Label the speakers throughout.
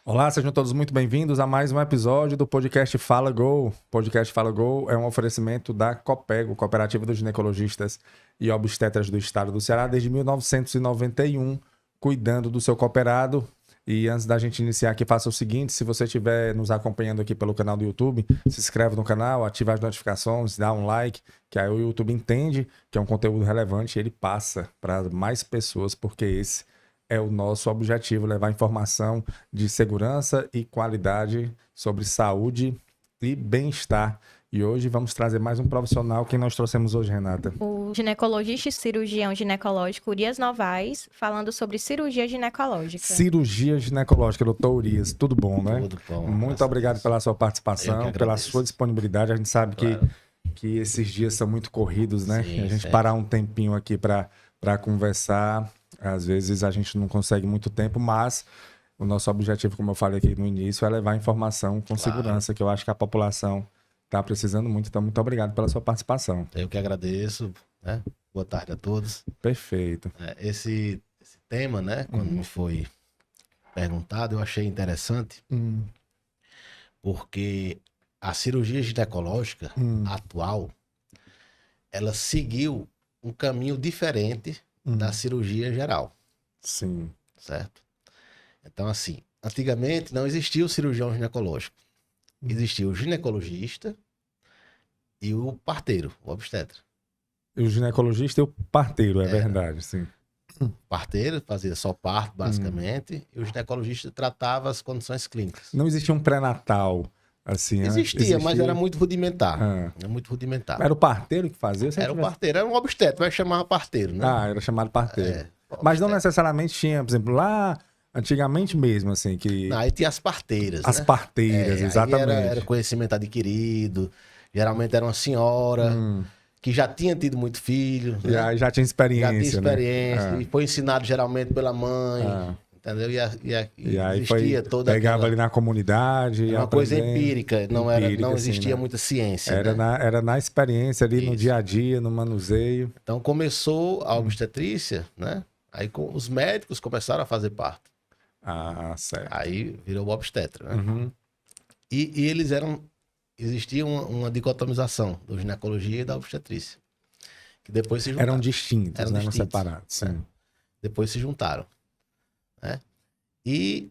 Speaker 1: Olá, sejam todos muito bem-vindos a mais um episódio do podcast Fala Go. O podcast Fala Go é um oferecimento da Copego, Cooperativa dos Ginecologistas e Obstetras do Estado do Ceará, desde 1991, cuidando do seu cooperado. E antes da gente iniciar aqui, faça o seguinte: se você estiver nos acompanhando aqui pelo canal do YouTube, se inscreve no canal, ativa as notificações, dá um like, que aí o YouTube entende que é um conteúdo relevante e ele passa para mais pessoas, porque esse é o nosso objetivo, levar informação de segurança e qualidade sobre saúde e bem-estar. E hoje vamos trazer mais um profissional. Quem nós trouxemos hoje, Renata?
Speaker 2: O ginecologista e cirurgião ginecológico Urias Novaes, falando sobre cirurgia ginecológica.
Speaker 1: Cirurgia ginecológica, doutor Urias. Tudo bom, né?
Speaker 3: Tudo bom.
Speaker 1: Muito obrigado pela sua participação, pela sua disponibilidade. A gente sabe que esses dias são muito corridos, né?
Speaker 3: Sim,
Speaker 1: a gente
Speaker 3: certo.
Speaker 1: parar um tempinho aqui para conversar. Às vezes a gente não consegue muito tempo, mas o nosso objetivo, como eu falei aqui no início, é levar informação com segurança, que eu acho que a população está precisando muito. Então, muito obrigado pela sua participação.
Speaker 3: Eu que agradeço, né? Boa tarde a todos.
Speaker 1: Perfeito.
Speaker 3: Esse tema, né, quando me foi perguntado, eu achei interessante, porque a cirurgia ginecológica atual, ela seguiu um caminho diferente da cirurgia geral,
Speaker 1: Sim.
Speaker 3: certo? Então, assim, antigamente não existia o cirurgião ginecológico. Existia o ginecologista e o parteiro, o obstetra.
Speaker 1: E o ginecologista e o parteiro, é verdade, sim.
Speaker 3: O parteiro fazia só parto, basicamente, e o ginecologista tratava as condições clínicas.
Speaker 1: Não existia um pré-natal, assim,
Speaker 3: Existia, mas era muito rudimentar. Era muito rudimentar.
Speaker 1: Era o parteiro que fazia?
Speaker 3: Era o parteiro, era um obstetra, vai chamar parteiro, né?
Speaker 1: Ah, era chamado parteiro. Mas não necessariamente tinha, por exemplo, lá antigamente mesmo, assim, que...
Speaker 3: Não, aí tinha as parteiras,
Speaker 1: As
Speaker 3: né?
Speaker 1: parteiras, exatamente.
Speaker 3: Era conhecimento adquirido, geralmente era uma senhora que já tinha tido muito filho, né?
Speaker 1: Já tinha experiência,
Speaker 3: Já tinha experiência,
Speaker 1: né?
Speaker 3: e foi ensinado geralmente pela mãe, entendeu? E
Speaker 1: aí
Speaker 3: existia toda
Speaker 1: pegava
Speaker 3: aquela...
Speaker 1: ali na comunidade.
Speaker 3: Era uma coisa empírica, não existia
Speaker 1: assim, né?
Speaker 3: muita ciência.
Speaker 1: Era na experiência ali, no
Speaker 3: Isso.
Speaker 1: dia a dia, no manuseio.
Speaker 3: Então começou a obstetrícia, né? Aí os médicos começaram a fazer parto.
Speaker 1: Ah, certo.
Speaker 3: Aí virou o obstetra, né?
Speaker 1: Uhum.
Speaker 3: E existia uma dicotomização da ginecologia e da obstetrícia. Que depois se juntaram.
Speaker 1: Eram distintos,
Speaker 3: Eram
Speaker 1: né?
Speaker 3: distintos.
Speaker 1: Separados, sim.
Speaker 3: Depois se juntaram, né? E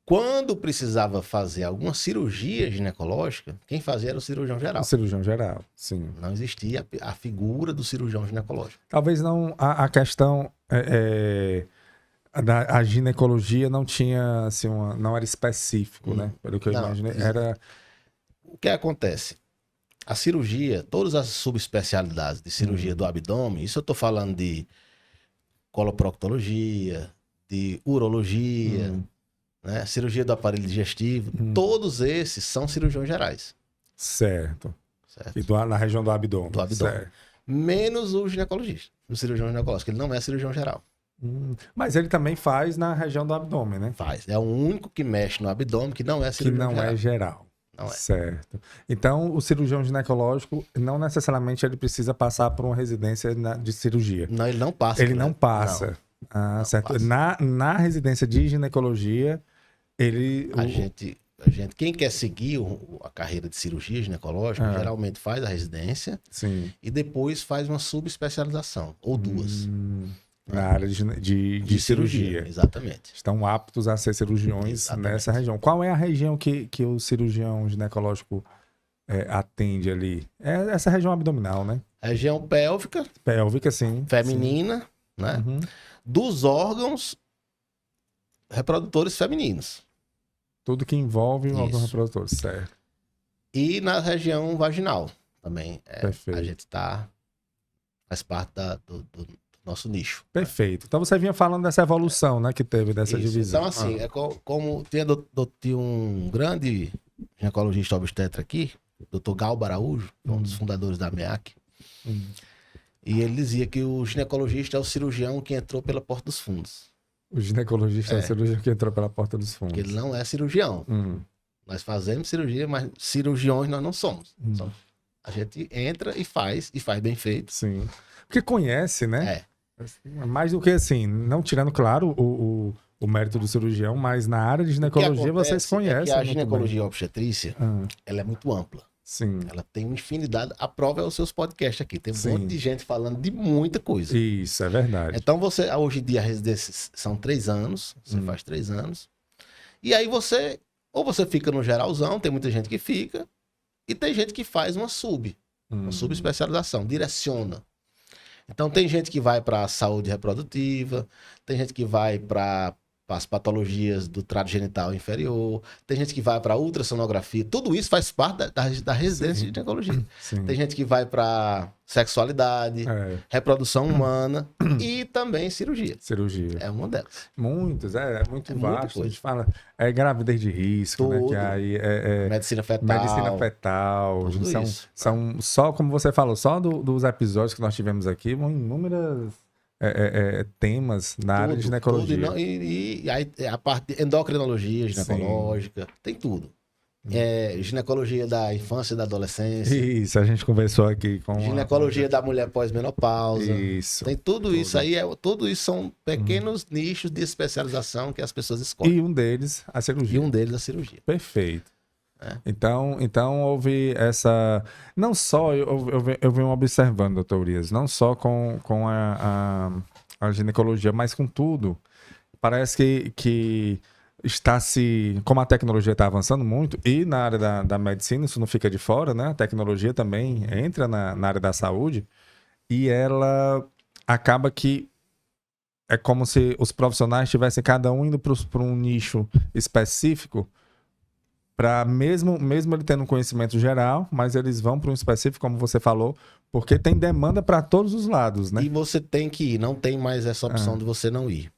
Speaker 3: quando precisava fazer alguma cirurgia ginecológica, quem fazia era o cirurgião geral.
Speaker 1: O cirurgião geral, sim.
Speaker 3: Não existia a figura do cirurgião ginecológico.
Speaker 1: Talvez não a questão a ginecologia não tinha assim não era específico, né? Pelo que eu imaginei, era
Speaker 3: O que acontece? A cirurgia, todas as subespecialidades de cirurgia do abdômen, isso eu estou falando de coloproctologia, de urologia, né? Cirurgia do aparelho digestivo, todos esses são cirurgiões gerais.
Speaker 1: certo.
Speaker 3: Certo?
Speaker 1: E na região do abdômen.
Speaker 3: Do abdômen.
Speaker 1: Certo.
Speaker 3: Menos o ginecologista, o cirurgião ginecológico, ele não é cirurgião geral.
Speaker 1: Mas ele também faz na região do abdômen, né?
Speaker 3: Faz. É o único que mexe no abdômen que não é
Speaker 1: Que
Speaker 3: cirurgião
Speaker 1: não
Speaker 3: geral.
Speaker 1: é geral.
Speaker 3: Não é.
Speaker 1: Certo. Então, o cirurgião ginecológico, não necessariamente ele precisa passar por uma residência de cirurgia.
Speaker 3: Não, ele não passa.
Speaker 1: Ele
Speaker 3: né?
Speaker 1: não passa.
Speaker 3: Não
Speaker 1: certo.
Speaker 3: passa.
Speaker 1: Na residência de ginecologia, ele...
Speaker 3: A gente, quem quer seguir a carreira de cirurgia ginecológica, geralmente faz a residência
Speaker 1: Sim.
Speaker 3: e depois faz uma subespecialização, ou duas.
Speaker 1: Na área de cirurgia.
Speaker 3: Exatamente.
Speaker 1: Estão aptos a ser cirurgiões
Speaker 3: Exatamente.
Speaker 1: nessa região. Qual é a região que o cirurgião ginecológico atende ali? É essa região abdominal, né?
Speaker 3: Região pélvica,
Speaker 1: Pélvica, sim.
Speaker 3: feminina, né? Dos órgãos reprodutores femininos.
Speaker 1: Tudo que envolve o órgão
Speaker 3: Isso.
Speaker 1: reprodutor, certo.
Speaker 3: E na região vaginal também.
Speaker 1: Perfeito.
Speaker 3: A gente faz parte do nosso nicho.
Speaker 1: Perfeito. Então você vinha falando dessa evolução, né, que teve dessa
Speaker 3: Isso.
Speaker 1: divisão.
Speaker 3: Então, assim, como tinha um grande ginecologista obstetra aqui, Dr. Galba Araújo, um dos fundadores da MEAC, e ele dizia que o ginecologista é o cirurgião que entrou pela porta dos fundos.
Speaker 1: O ginecologista é o cirurgião que entrou pela porta dos fundos.
Speaker 3: Porque ele não é cirurgião. Nós fazemos cirurgia, mas cirurgiões nós não somos. A gente entra e faz bem feito.
Speaker 1: Sim. Porque conhece, né? Mais do que assim, não tirando, claro, o o mérito do cirurgião, mas na área de ginecologia vocês conhecem.
Speaker 3: A
Speaker 1: muito
Speaker 3: ginecologia
Speaker 1: bem.
Speaker 3: obstetrícia, ela é muito ampla.
Speaker 1: Sim.
Speaker 3: Ela tem uma infinidade. A prova é os seus podcasts aqui. Tem um
Speaker 1: Sim.
Speaker 3: monte de gente falando de muita coisa.
Speaker 1: Isso, é verdade.
Speaker 3: Então, hoje em dia, a residência são 3 anos. Você faz 3 anos. E aí ou você fica no geralzão, tem muita gente que fica, e tem gente que faz uma subespecialização, direciona. Então, tem gente que vai para a saúde reprodutiva, tem gente que vai para as patologias do trato genital inferior, tem gente que vai para ultrassonografia, tudo isso faz parte da residência de ginecologia.
Speaker 1: Sim.
Speaker 3: Tem gente que vai para sexualidade, reprodução humana e também cirurgia.
Speaker 1: Cirurgia.
Speaker 3: É uma delas.
Speaker 1: Muitos, é muito
Speaker 3: É muita
Speaker 1: vasto. A
Speaker 3: coisa.
Speaker 1: gente fala, gravidez de risco, né? Que aí
Speaker 3: Medicina fetal.
Speaker 1: medicina fetal.
Speaker 3: tudo
Speaker 1: São,
Speaker 3: isso.
Speaker 1: são só, como você falou, só dos episódios que nós tivemos aqui, vão inúmeras temas na área de ginecologia.
Speaker 3: Tudo, e aí a parte de endocrinologia ginecológica, tem tudo. Ginecologia da infância e da adolescência.
Speaker 1: Isso, a gente conversou aqui com
Speaker 3: Ginecologia da mulher pós-menopausa.
Speaker 1: Isso.
Speaker 3: Tem tudo isso aí. Tudo isso são pequenos nichos de especialização que as pessoas escolhem.
Speaker 1: E um deles, a cirurgia.
Speaker 3: E um deles, a cirurgia.
Speaker 1: Perfeito. Então houve essa... Não só, eu venho observando, doutor Urias, não só com a ginecologia, mas com tudo. Parece que está como a tecnologia está avançando muito, e na área da medicina, isso não fica de fora, né? A tecnologia também entra na área da saúde, e ela acaba que é como se os profissionais tivessem cada um indo para um nicho específico, para mesmo ele tendo um conhecimento geral, mas eles vão para um específico, como você falou, porque tem demanda para todos os lados, né?
Speaker 3: E você tem que ir, não tem mais essa opção de você não ir.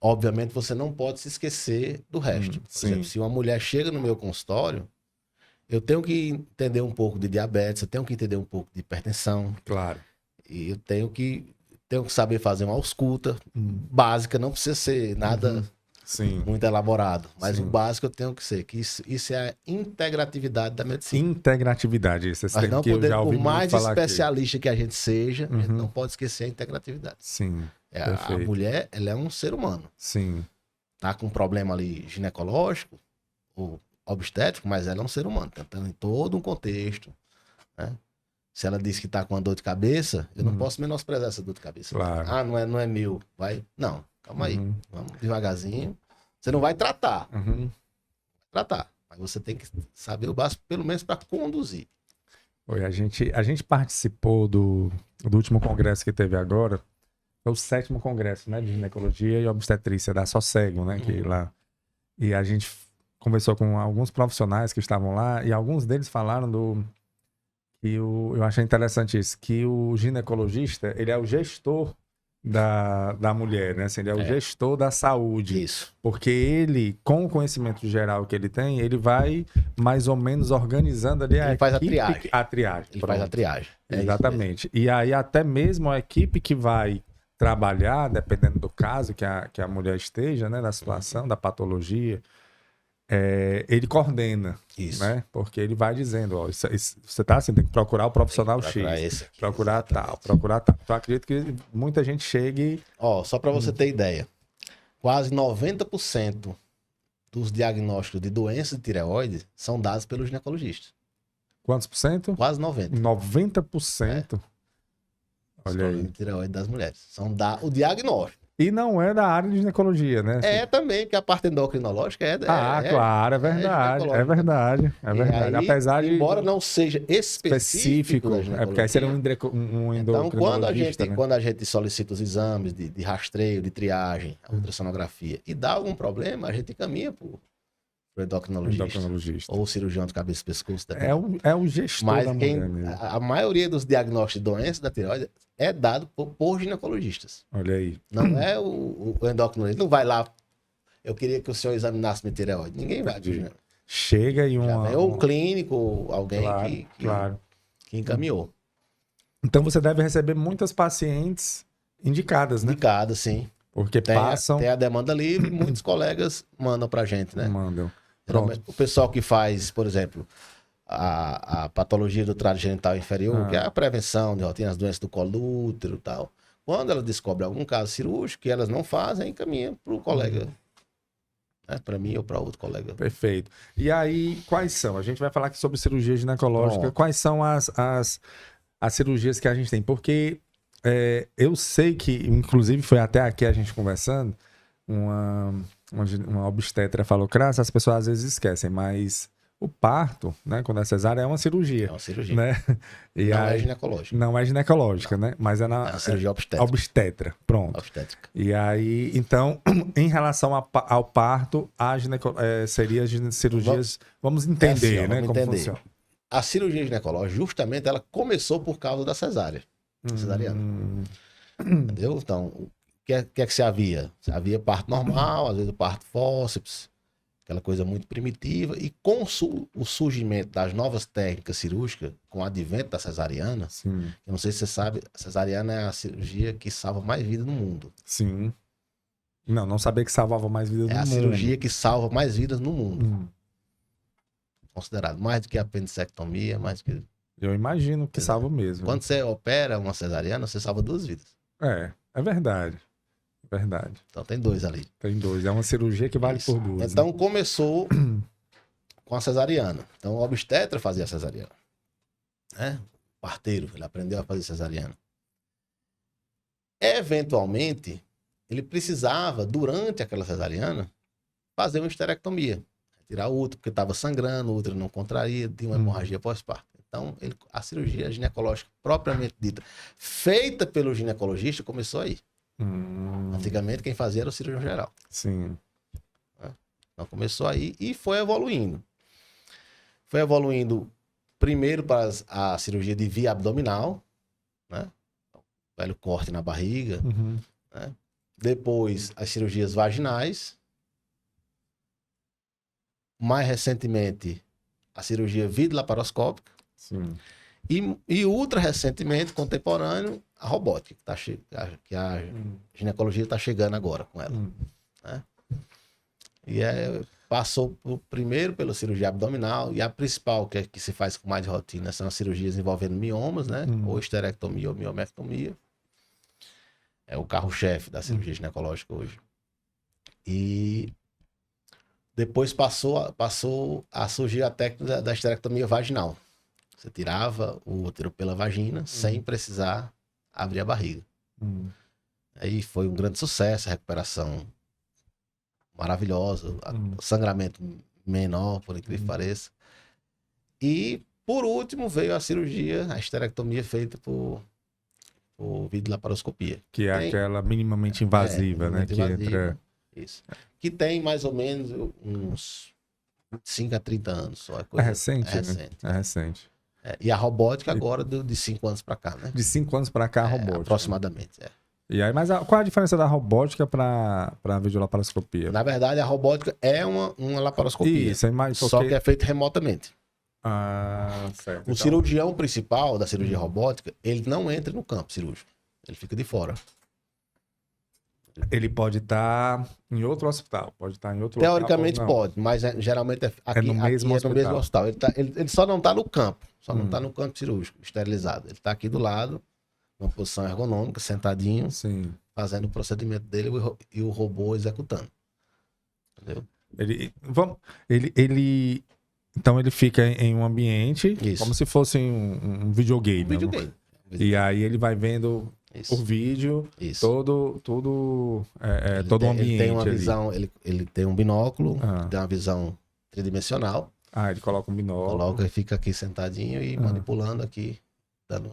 Speaker 3: Obviamente, você não pode se esquecer do resto. Por exemplo, se uma mulher chega no meu consultório, eu tenho que entender um pouco de diabetes, eu tenho que entender um pouco de hipertensão.
Speaker 1: Claro.
Speaker 3: E eu tenho que saber fazer uma ausculta básica, não precisa ser nada muito elaborado. Mas o básico eu tenho que ser, que isso é a integratividade da medicina.
Speaker 1: Integratividade, isso.
Speaker 3: Mas não poder, por mais especialista
Speaker 1: aqui.
Speaker 3: que a gente seja, a gente não pode esquecer a integratividade.
Speaker 1: Sim.
Speaker 3: A mulher, ela é um ser humano.
Speaker 1: Sim.
Speaker 3: Tá com um problema ali ginecológico ou obstétrico, mas ela é um ser humano. Tentando em todo um contexto, né? Se ela diz que tá com uma dor de cabeça, eu não posso menosprezar essa dor de cabeça.
Speaker 1: Claro.
Speaker 3: Ah, não é meu. Vai. Não, calma aí. Vamos devagarzinho. Você não vai tratar. Tratar. Mas você tem que saber o básico, pelo menos para conduzir.
Speaker 1: Oi, a gente participou do último congresso que teve agora. Foi o 7º congresso, né, de ginecologia e obstetrícia da Sossego, né, que lá. E a gente conversou com alguns profissionais que estavam lá, e alguns deles falaram eu achei interessante isso, que o ginecologista, ele é o gestor da mulher, né, assim, ele é o gestor da saúde.
Speaker 3: Isso.
Speaker 1: Porque ele, com o conhecimento geral que ele tem, ele vai mais ou menos organizando ali
Speaker 3: ele faz
Speaker 1: equipe,
Speaker 3: a triagem. Ele faz a triagem.
Speaker 1: Exatamente. E aí até mesmo a equipe que vai trabalhar, dependendo do caso que a mulher esteja, né, da situação, da patologia, ele coordena,
Speaker 3: isso,
Speaker 1: né? Porque ele vai dizendo, ó, você tá assim, tem que procurar o profissional X, procurar tal. Então acredito que muita gente chegue...
Speaker 3: Ó, só para você ter ideia, quase 90% dos diagnósticos de doenças de tireoide são dados pelos ginecologistas.
Speaker 1: Quantos por cento?
Speaker 3: Quase 90%.
Speaker 1: 90%. Olha aí.
Speaker 3: De tireoide das mulheres. São o diagnóstico.
Speaker 1: E não é da área de ginecologia, né?
Speaker 3: Também, porque a parte endocrinológica
Speaker 1: claro, é verdade. É verdade. Aí, apesar de...
Speaker 3: Embora não seja específico
Speaker 1: porque aí seria um endocrinologista.
Speaker 3: Então, quando a gente solicita os exames de rastreio, de triagem, a ultrassonografia, e dá algum problema, a gente encaminha para o endocrinologista. Ou cirurgião de cabeça e pescoço.
Speaker 1: É o gestor
Speaker 3: Mas
Speaker 1: da mulher mesmo.
Speaker 3: A maioria dos diagnósticos de doença da tireoide é dado por ginecologistas.
Speaker 1: Olha aí.
Speaker 3: Não é o endocrinologista. Não vai lá, eu queria que o senhor examinasse minha tireoide. Ninguém vai.
Speaker 1: Chega e
Speaker 3: ou um clínico, ou alguém que encaminhou.
Speaker 1: Então você deve receber muitas pacientes indicadas, né?
Speaker 3: Indicadas, sim.
Speaker 1: Porque
Speaker 3: tem a demanda livre, muitos colegas mandam pra gente, né?
Speaker 1: Mandam.
Speaker 3: O pessoal que faz, por exemplo, a patologia do trato genital inferior, que é a prevenção de rotina, as doenças do colo do útero e tal. Quando ela descobre algum caso cirúrgico que elas não fazem, encaminha para o colega. Né? Para mim ou para outro colega.
Speaker 1: Perfeito. E aí, quais são? A gente vai falar aqui sobre cirurgia ginecológica.
Speaker 3: Pronto.
Speaker 1: Quais são as cirurgias que a gente tem? Porque eu sei que, inclusive, foi até aqui a gente conversando, uma obstetra falou, Crasso, as pessoas às vezes esquecem, mas o parto, né, quando é cesárea, é uma cirurgia.
Speaker 3: É uma cirurgia.
Speaker 1: Né? E
Speaker 3: Não
Speaker 1: aí,
Speaker 3: é ginecológica.
Speaker 1: não é ginecológica, né? Mas é
Speaker 3: É uma cirurgia obstétrica.
Speaker 1: obstetra. Pronto.
Speaker 3: Obstétrica.
Speaker 1: E aí, então, em relação ao parto, seria as cirurgias. Vamos entender,
Speaker 3: assim, ó,
Speaker 1: né?
Speaker 3: vamos
Speaker 1: Como
Speaker 3: entender.
Speaker 1: funciona.
Speaker 3: A cirurgia ginecológica, justamente, ela começou por causa da cesárea. Cesariana. Entendeu? Então, o que é que se havia? Se havia parto normal, às vezes o parto fórceps, aquela coisa muito primitiva. E com o surgimento das novas técnicas cirúrgicas, com o advento da cesariana,
Speaker 1: Sim,
Speaker 3: eu não sei se você sabe, a cesariana é a cirurgia que salva mais vida no mundo.
Speaker 1: sim. Não sabia que salvava mais vidas
Speaker 3: É
Speaker 1: no
Speaker 3: a
Speaker 1: mundo.
Speaker 3: cirurgia que salva mais vidas no mundo.
Speaker 1: Hum.
Speaker 3: Considerado mais do que a apendicectomia, mais do que...
Speaker 1: Eu imagino que salva mesmo.
Speaker 3: Quando você opera uma cesariana, você salva 2 vidas.
Speaker 1: É verdade. Verdade.
Speaker 3: Então tem 2 ali.
Speaker 1: Tem 2. É uma cirurgia que vale
Speaker 3: Isso.
Speaker 1: por 2.
Speaker 3: Então começou com a cesariana. Então o obstetra fazia a cesariana. Né? O parteiro, ele aprendeu a fazer cesariana. Eventualmente, ele precisava, durante aquela cesariana, fazer uma esterectomia. Tirar o útero, porque estava sangrando, o útero não contraía, tinha uma hemorragia pós-parto. Então, a cirurgia ginecológica propriamente dita, feita pelo ginecologista, começou aí. Antigamente, quem fazia era o cirurgião geral.
Speaker 1: Sim.
Speaker 3: Então, começou aí e foi evoluindo. Foi evoluindo primeiro para a cirurgia de via abdominal, né? Velho corte na barriga.
Speaker 1: Uhum.
Speaker 3: Né? Depois, as cirurgias vaginais. Mais recentemente, a cirurgia videolaparoscópica.
Speaker 1: Sim.
Speaker 3: E ultra recentemente, contemporâneo, a robótica, que a ginecologia está chegando agora com ela. Né? E passou primeiro pela cirurgia abdominal, e a principal, que se faz com mais rotina, são as cirurgias envolvendo miomas, né? Ou esterectomia ou miomectomia. É o carro-chefe da cirurgia ginecológica hoje. E depois passou a surgir a técnica da esterectomia vaginal. Você tirava o útero pela vagina sem precisar abrir a barriga. Aí foi um grande sucesso, a recuperação maravilhosa, o sangramento menor, por incrível que pareça. E, por último, veio a cirurgia, a esterectomia feita por videolaparoscopia.
Speaker 1: Que é aquela minimamente invasiva, né?
Speaker 3: minimamente
Speaker 1: Que
Speaker 3: invasiva.
Speaker 1: entra...
Speaker 3: Isso. Que tem mais ou menos uns 5 a 30 anos só.
Speaker 1: É recente,
Speaker 3: é recente.
Speaker 1: né? É recente.
Speaker 3: E a robótica agora de 5 anos para cá, né?
Speaker 1: De 5 anos pra cá, a robótica.
Speaker 3: Aproximadamente,
Speaker 1: E aí, mas qual a diferença da robótica pra videolaparoscopia?
Speaker 3: Na verdade, a robótica é uma laparoscopia.
Speaker 1: Isso, é mais
Speaker 3: Só que é feito remotamente.
Speaker 1: Ah, certo.
Speaker 3: O cirurgião principal da cirurgia robótica, ele não entra no campo cirúrgico. Ele fica de fora.
Speaker 1: Ele pode estar em outro hospital, pode estar em outro
Speaker 3: Teoricamente
Speaker 1: local, ou não.
Speaker 3: pode, mas geralmente aqui,
Speaker 1: no mesmo
Speaker 3: aqui é no mesmo hospital. Ele só não está no campo, só não está no campo cirúrgico, esterilizado. Ele está aqui do lado, numa posição ergonômica, sentadinho,
Speaker 1: Sim.
Speaker 3: fazendo o procedimento dele e o robô executando. Entendeu?
Speaker 1: Então ele fica em um ambiente
Speaker 3: Isso.
Speaker 1: como se fosse um videogame.
Speaker 3: Videogame.
Speaker 1: E aí ele vai vendo
Speaker 3: Isso.
Speaker 1: o vídeo,
Speaker 3: Isso.
Speaker 1: todo o ambiente.
Speaker 3: Ele tem uma
Speaker 1: ali.
Speaker 3: visão, ele tem um binóculo,
Speaker 1: Ah.
Speaker 3: tem uma visão tridimensional,
Speaker 1: Ele coloca um binóculo.
Speaker 3: coloca e fica aqui sentadinho e manipulando aqui, dando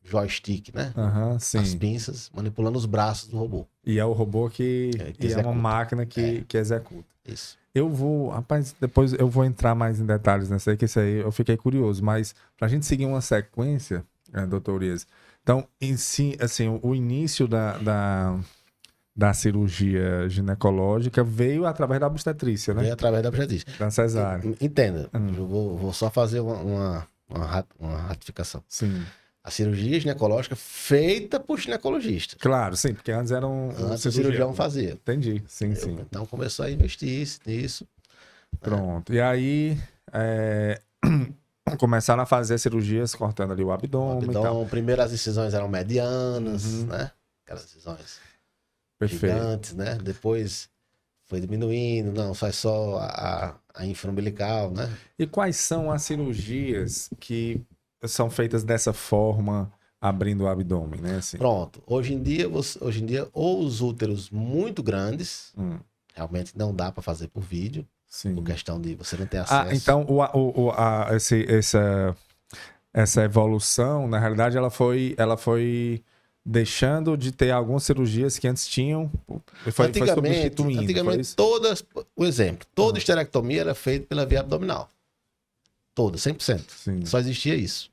Speaker 3: joystick, né?
Speaker 1: Aham, sim.
Speaker 3: As pinças, manipulando os braços do robô.
Speaker 1: E é o robô que
Speaker 3: que
Speaker 1: é uma
Speaker 3: executa.
Speaker 1: máquina que executa.
Speaker 3: Isso.
Speaker 1: Rapaz, depois eu vou entrar mais em detalhes nessa aí, que isso aí eu fiquei curioso, mas pra gente seguir uma sequência, doutor Urias, então, em si, assim, o início da cirurgia ginecológica veio através da obstetrícia, né?
Speaker 3: Veio através da obstetrícia.
Speaker 1: Da cesárea.
Speaker 3: Entenda, eu vou só fazer uma ratificação.
Speaker 1: Sim.
Speaker 3: A cirurgia ginecológica feita por ginecologista.
Speaker 1: Claro, sim, porque antes era um
Speaker 3: Antes o cirurgião fazia.
Speaker 1: Entendi, sim, sim.
Speaker 3: Então começou a investir nisso.
Speaker 1: Pronto. E aí, começaram a fazer cirurgias cortando ali o abdômen e tal.
Speaker 3: Primeiro as incisões eram medianas, né? Aquelas incisões
Speaker 1: Perfeito.
Speaker 3: gigantes, né? Depois foi diminuindo, não, faz só a infraumbilical, né?
Speaker 1: E quais são as cirurgias que são feitas dessa forma, abrindo o abdômen, né? Assim.
Speaker 3: Pronto. Hoje em dia, ou os úteros muito grandes, realmente não dá para fazer por vídeo,
Speaker 1: Sim.
Speaker 3: por questão de você não ter acesso.
Speaker 1: Então essa evolução, na realidade, ela foi deixando de ter algumas cirurgias que antes tinham, foi substituindo.
Speaker 3: Antigamente todas, o exemplo, toda esterectomia era feita pela via abdominal. Toda, 100%.
Speaker 1: Sim.
Speaker 3: Só existia isso.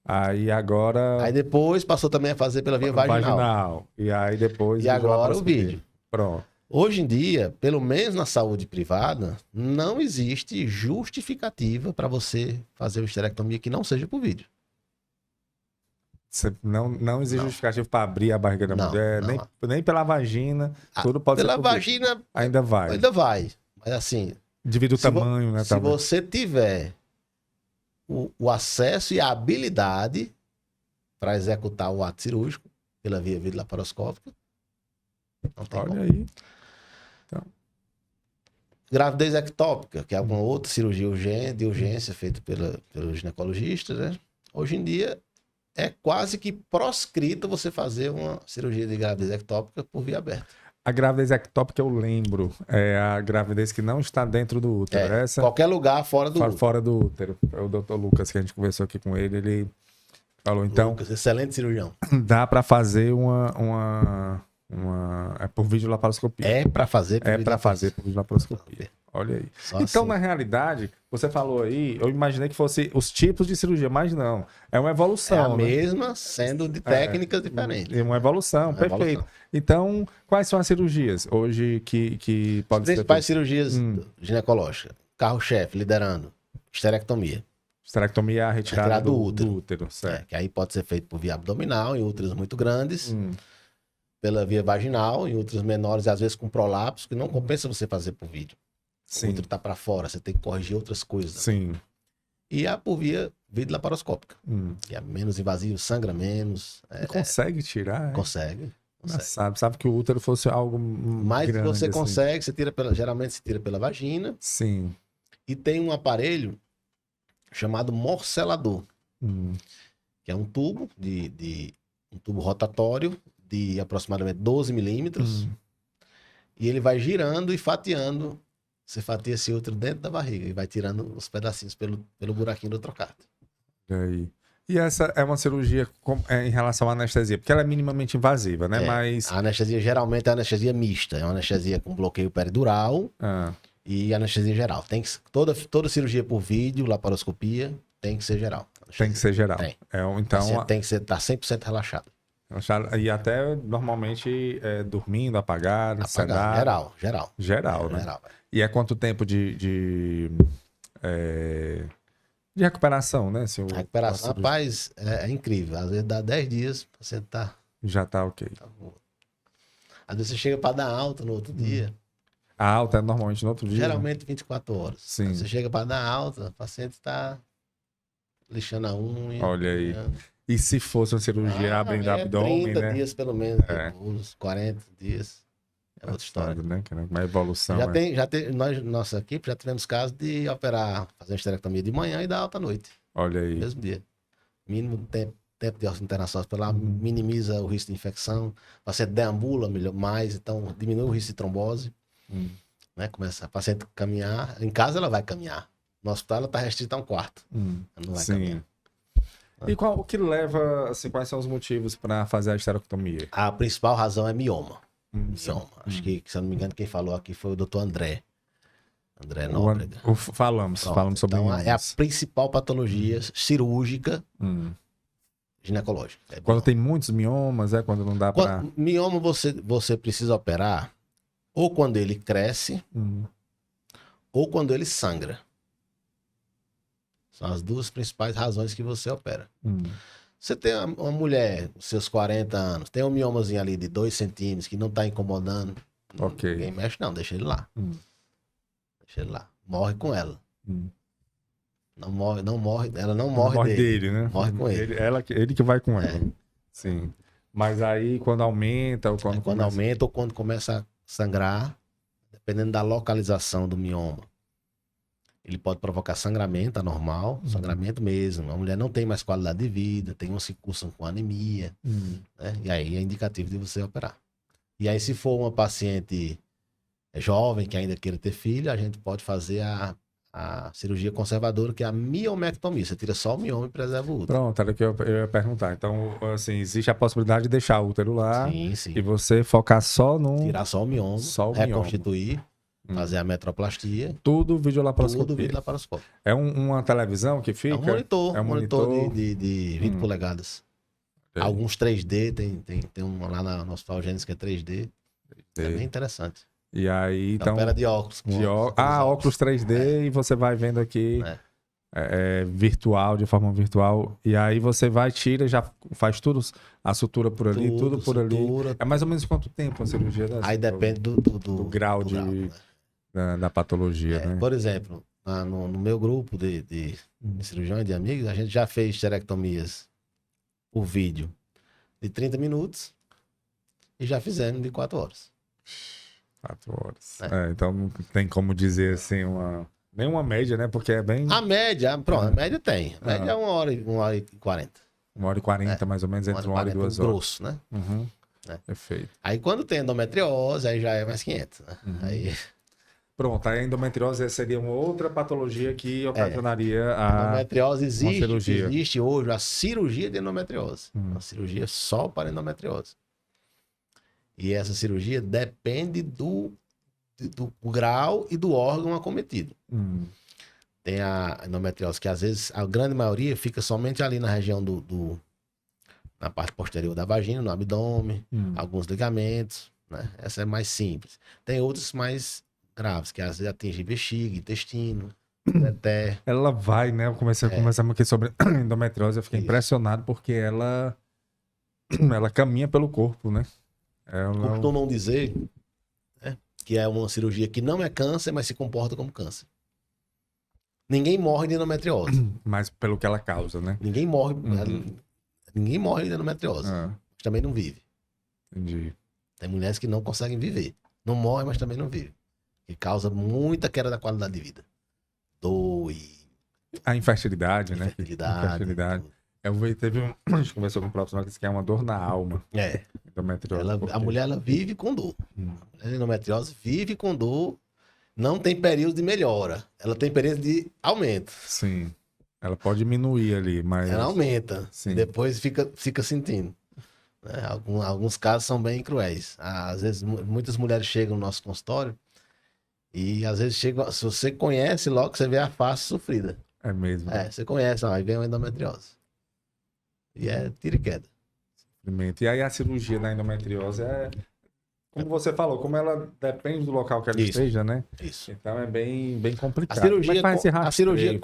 Speaker 1: Aí agora...
Speaker 3: Aí depois passou também a fazer pela via vaginal.
Speaker 1: E aí depois...
Speaker 3: E agora o vídeo.
Speaker 1: Pronto.
Speaker 3: Hoje em dia, pelo menos na saúde privada, não existe justificativa para você fazer uma esterectomia que não seja por vídeo.
Speaker 1: Não existe justificativo para abrir a barriga da mulher, nem pela vagina, tudo pode ser.
Speaker 3: Pela vagina
Speaker 1: ainda vai.
Speaker 3: Ainda vai. Mas assim...
Speaker 1: Devido ao tamanho, né?
Speaker 3: Se você tiver o acesso e a habilidade para executar o ato cirúrgico pela via laparoscópica, não tem como.
Speaker 1: Aí. Então.
Speaker 3: Gravidez ectópica, que é alguma outra cirurgia de urgência feita pelo ginecologista, né? Hoje em dia é quase que proscrito você fazer uma cirurgia de gravidez ectópica por via aberta.
Speaker 1: A gravidez ectópica eu lembro, é a gravidez que não está dentro do útero. Essa,
Speaker 3: qualquer lugar fora do útero.
Speaker 1: Fora do útero. É o Dr. Lucas, que a gente conversou aqui com ele, ele falou, então...
Speaker 3: Lucas, excelente cirurgião.
Speaker 1: Dá para fazer é por videolaparoscopia.
Speaker 3: É para fazer
Speaker 1: por videolaparoscopia. Olha aí.
Speaker 3: Só
Speaker 1: então,
Speaker 3: assim.
Speaker 1: Na realidade, você falou aí, eu imaginei que fosse os tipos de cirurgia, mas não. É uma evolução.
Speaker 3: É a mesma, sendo de técnicas diferentes.
Speaker 1: É uma evolução, perfeito. Então, quais são as cirurgias hoje que podem ser...
Speaker 3: As principais cirurgias ginecológicas. Carro-chefe, liderando. Esterectomia.
Speaker 1: Esterectomia é a retirada do útero.
Speaker 3: Certo. Que aí pode ser feito por via abdominal, em úteros muito grandes. Pela via vaginal, em úteros menores, às vezes com prolapso, que não compensa você fazer por vídeo.
Speaker 1: Sim.
Speaker 3: O útero tá para fora, você tem que corrigir outras coisas.
Speaker 1: Sim.
Speaker 3: E a por via laparoscópica. Que é menos invasivo, sangra menos.
Speaker 1: Consegue tirar?
Speaker 3: Consegue.
Speaker 1: Sabe que o útero fosse algo
Speaker 3: mais grande, você consegue, você tira geralmente se tira pela vagina.
Speaker 1: Sim.
Speaker 3: E tem um aparelho chamado morcelador. Que é um tubo um tubo rotatório de aproximadamente 12 milímetros. E ele vai girando e fatiando. Você fatia esse útero dentro da barriga e vai tirando os pedacinhos pelo buraquinho do trocado.
Speaker 1: E essa é uma cirurgia em relação à anestesia, porque ela é minimamente invasiva, né? Mas
Speaker 3: a anestesia geralmente é anestesia mista. É uma anestesia com bloqueio peridural e anestesia geral. Toda cirurgia por vídeo, laparoscopia, tem que ser geral.
Speaker 1: Tem que ser geral.
Speaker 3: Tem.
Speaker 1: Então,
Speaker 3: tem que estar 100% relaxado.
Speaker 1: E até normalmente dormindo, apagado, sedado.
Speaker 3: Geral,
Speaker 1: né? E é quanto tempo de recuperação, né?
Speaker 3: A recuperação, rapaz, é incrível. Às vezes dá 10 dias, o paciente
Speaker 1: já tá ok.
Speaker 3: Tá bom. Às vezes você chega para dar alta no outro dia.
Speaker 1: A alta é normalmente no outro dia?
Speaker 3: Geralmente 24 horas.
Speaker 1: Sim.
Speaker 3: Você chega para dar alta, o paciente está lixando a unha.
Speaker 1: Olha aí. E se fosse uma cirurgia abrindo abdômen,
Speaker 3: 30
Speaker 1: né?
Speaker 3: dias pelo menos, uns 40 dias. É outra história.
Speaker 1: Né? Uma evolução.
Speaker 3: Nossa equipe já tivemos casos de operar, fazer uma esterectomia de manhã e dar alta à noite.
Speaker 1: Olha aí.
Speaker 3: No mesmo dia. Mínimo tempo de internação hospitalar, minimiza o risco de infecção. O paciente deambula mais, então diminui o risco de trombose. Né? Começa a paciente caminhar. Em casa ela vai caminhar. No hospital ela está restrita a um quarto. Ela não vai caminhar.
Speaker 1: E o que leva, assim, quais são os motivos para fazer a esterectomia?
Speaker 3: A principal razão é mioma. Acho que, se eu não me engano, quem falou aqui foi o Dr. André Nóbrega.
Speaker 1: Falamos sobre
Speaker 3: então,
Speaker 1: miomas.
Speaker 3: É a principal patologia cirúrgica ginecológica.
Speaker 1: Quando tem muitos miomas, quando não dá para...
Speaker 3: Mioma você precisa operar ou quando ele cresce ou quando ele sangra. São as duas principais razões que você opera. Você tem uma mulher, seus 40 anos, tem um miomazinho ali de 2 centímetros que não está incomodando. Ninguém mexe, não, deixa ele lá. Deixa ele lá. Morre com ela. Não morre, não morre, ela não
Speaker 1: Não
Speaker 3: morre,
Speaker 1: morre
Speaker 3: dele.
Speaker 1: dele, né?
Speaker 3: Morre com ele.
Speaker 1: Ele que vai com ela. Sim. Mas aí quando aumenta ou quando
Speaker 3: Quando
Speaker 1: começa...
Speaker 3: aumenta ou quando começa a sangrar, dependendo da localização do mioma, ele pode provocar sangramento anormal, sangramento mesmo. A mulher não tem mais qualidade de vida, tem uns que cursam com anemia, né? E aí é indicativo de você operar. E aí, se for uma paciente jovem que ainda queira ter filho, a gente pode fazer a cirurgia conservadora, que é a miomectomia. Você tira só o mioma e preserva o útero.
Speaker 1: Pronto, era o que eu ia perguntar. Então, assim, existe a possibilidade de deixar o útero lá
Speaker 3: Sim, sim.
Speaker 1: e você focar só no...
Speaker 3: Tirar só o mioma,
Speaker 1: Só o mioma.
Speaker 3: reconstituir, fazer a metroplastia,
Speaker 1: Tudo videolaparoscopia.
Speaker 3: tudo vídeo laparoscópico.
Speaker 1: É uma televisão que fica?
Speaker 3: É um monitor,
Speaker 1: É um
Speaker 3: monitor
Speaker 1: monitor
Speaker 3: de 20 polegadas.
Speaker 1: Ok.
Speaker 3: Alguns 3D, tem um lá no Hospital Gênesis que é 3D. É bem interessante.
Speaker 1: E aí, então...
Speaker 3: Opera de óculos.
Speaker 1: óculos 3D e você vai vendo aqui virtual, de forma virtual. E aí você vai, tira, já faz tudo, a sutura por ali, tudo por ali. É mais ou menos quanto tempo a cirurgia dessa?
Speaker 3: Aí depende do
Speaker 1: grau da patologia, né?
Speaker 3: Por exemplo, no meu grupo de cirurgiões, de amigos, a gente já fez esterectomias por vídeo de 30 minutos e já fizemos de 4 horas.
Speaker 1: 4 horas. Então não tem como dizer assim nenhuma média, né? Porque é bem...
Speaker 3: A média, pronto, a média tem. A média é 1 hora e 40.
Speaker 1: 1h40, mais ou menos, entre 1 hora e 2 horas.
Speaker 3: Grosso, né?
Speaker 1: Perfeito.
Speaker 3: Aí quando tem endometriose, aí já é mais 500. Né? Aí...
Speaker 1: Pronto, a endometriose seria uma outra patologia que ocasionaria a
Speaker 3: endometriose
Speaker 1: cirurgia.
Speaker 3: Existe hoje a cirurgia de endometriose. Uma cirurgia só para endometriose. E essa cirurgia depende do grau e do órgão acometido. Tem a endometriose que às vezes, a grande maioria fica somente ali na região na parte posterior da vagina, no abdômen, alguns ligamentos, né? Essa é mais simples. Tem outros mais graves, que às vezes atingem bexiga, intestino, até...
Speaker 1: Ela vai, né? Eu comecei a conversar aqui sobre endometriose, eu fiquei impressionado porque ela caminha pelo corpo, né?
Speaker 3: Costumam dizer, né, que é uma cirurgia que não é câncer, mas se comporta como câncer. Ninguém morre de endometriose.
Speaker 1: Mas pelo que ela causa, né?
Speaker 3: Ninguém morre de endometriose. Mas também não vive.
Speaker 1: Entendi.
Speaker 3: Tem mulheres que não conseguem viver. Não morrem, mas também não vivem. E causa muita queda da qualidade de vida. Dor e...
Speaker 1: A infertilidade, né?
Speaker 3: Infertilidade.
Speaker 1: A gente conversou com um profissional que disse que é uma dor na alma. Endometriose.
Speaker 3: A mulher, ela vive com dor. A endometriose vive com dor. Não tem período de melhora. Ela tem período de aumento.
Speaker 1: Sim. Ela pode diminuir ali, mas...
Speaker 3: Ela aumenta.
Speaker 1: Sim.
Speaker 3: E depois fica sentindo. Alguns casos são bem cruéis. Às vezes, muitas mulheres chegam no nosso consultório e às vezes chegam... Se você conhece, logo você vê a face sofrida.
Speaker 1: É mesmo.
Speaker 3: Você conhece, aí vem uma endometriose. E é tiro e queda.
Speaker 1: E aí a cirurgia da endometriose como você falou, como ela depende do local que ela esteja, né?
Speaker 3: Isso.
Speaker 1: Então é bem complicado.
Speaker 3: A cirurgia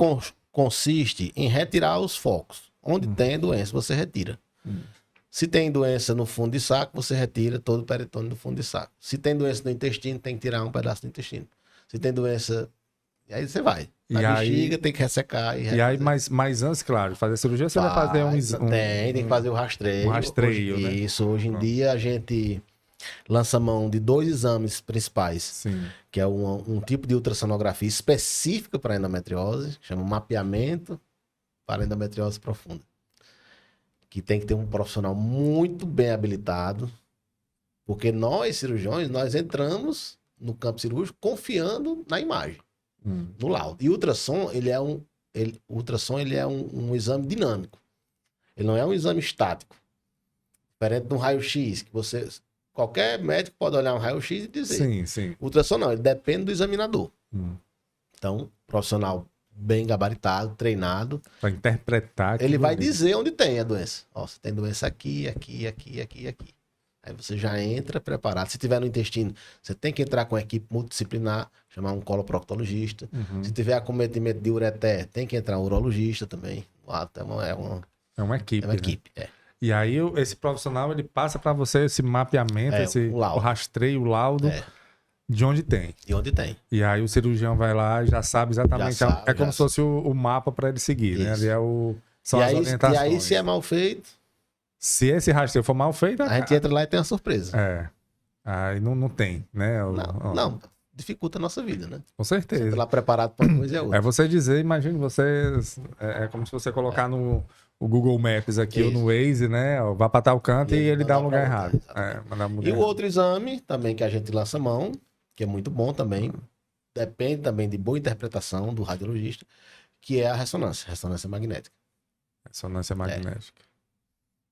Speaker 3: consiste em retirar os focos. Onde tem doença, você retira. Se tem doença no fundo de saco, você retira todo o peritônio do fundo de saco. Se tem doença no intestino, tem que tirar um pedaço do intestino. Se tem doença... E aí você vai. Na bexiga, tem que ressecar.
Speaker 1: E aí, mas antes, claro, de fazer a cirurgia, você vai fazer
Speaker 3: tem que fazer o rastreio.
Speaker 1: Um rastreio, né?
Speaker 3: Isso, hoje em dia a gente lança mão de 2 exames principais.
Speaker 1: Sim.
Speaker 3: Que é um tipo de ultrassonografia específica para endometriose, chama mapeamento para endometriose profunda. Que tem que ter um profissional muito bem habilitado, porque nós, cirurgiões, nós entramos no campo cirúrgico confiando na imagem. No laudo. E o ultrassom, ele é um exame dinâmico. Ele não é um exame estático. Diferente de um raio-x, que qualquer médico pode olhar um raio-x e dizer.
Speaker 1: Sim.
Speaker 3: O ultrassom não, ele depende do examinador. Então, profissional bem gabaritado, treinado.
Speaker 1: Para interpretar.
Speaker 3: Ele vai dizer onde tem a doença. Você tem doença aqui. Aí você já entra preparado. Se tiver no intestino, você tem que entrar com uma equipe multidisciplinar, chamar um coloproctologista. Se tiver acometimento de ureter, tem que entrar um urologista também.
Speaker 1: É uma equipe.
Speaker 3: É uma equipe,
Speaker 1: E aí esse profissional, ele passa para você esse mapeamento, o rastreio, o laudo. De onde tem.
Speaker 3: E onde tem.
Speaker 1: E aí o cirurgião vai lá e já sabe exatamente.
Speaker 3: Já sabe,
Speaker 1: é como
Speaker 3: já
Speaker 1: se fosse o mapa para ele seguir, né?
Speaker 3: Isso.
Speaker 1: Ali são as
Speaker 3: E
Speaker 1: orientações.
Speaker 3: aí, se é mal feito,
Speaker 1: Se esse rastreio for mal feito,
Speaker 3: a gente entra lá e tem uma surpresa.
Speaker 1: Aí não tem, né?
Speaker 3: Não, dificulta a nossa vida, né?
Speaker 1: Com
Speaker 3: Você
Speaker 1: certeza.
Speaker 3: tá lá preparado para uma coisa e a outra.
Speaker 1: É você dizer, imagine você. É como se você colocar no o Google Maps aqui ou no Waze, né? Ó, vá para tal canto e ele dá um lugar errado. Mandar um lugar
Speaker 3: E o
Speaker 1: errado.
Speaker 3: outro exame também que a gente lança mão, que é muito bom também, depende também de boa interpretação do radiologista, que é a ressonância magnética.
Speaker 1: Ressonância magnética.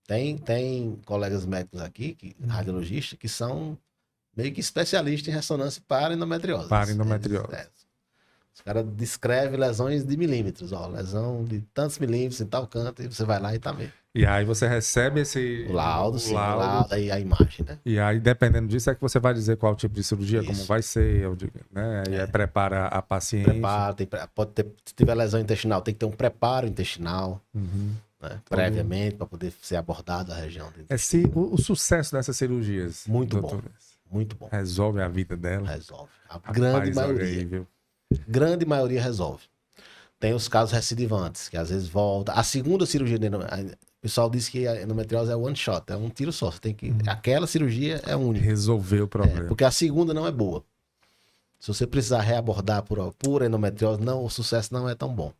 Speaker 3: Tem colegas médicos aqui, radiologistas, que são meio que especialistas em ressonância para endometriose.
Speaker 1: Para endometriose.
Speaker 3: Os caras descrevem lesões de milímetros, ó, lesão de tantos milímetros em tal canto, e você vai lá e tá mesmo.
Speaker 1: E aí você recebe esse...
Speaker 3: O laudo e a imagem, né?
Speaker 1: E aí, dependendo disso, é que você vai dizer qual tipo de cirurgia, como vai ser, né? E aí prepara a paciente.
Speaker 3: Se tiver lesão intestinal, tem que ter um preparo intestinal, né? Previamente, para poder ser abordado a região.
Speaker 1: O sucesso dessas cirurgias.
Speaker 3: Muito bom. Muito bom.
Speaker 1: Resolve a vida dela.
Speaker 3: Resolve. A grande maioria. Grande maioria resolve. Tem os casos recidivantes, que às vezes volta. A segunda cirurgia, o pessoal diz que a endometriose é one shot, é um tiro só. Você tem que. Aquela cirurgia é única.
Speaker 1: Resolver o problema.
Speaker 3: Porque a segunda não é boa. Se você precisar reabordar por endometriose, o sucesso não é tão bom.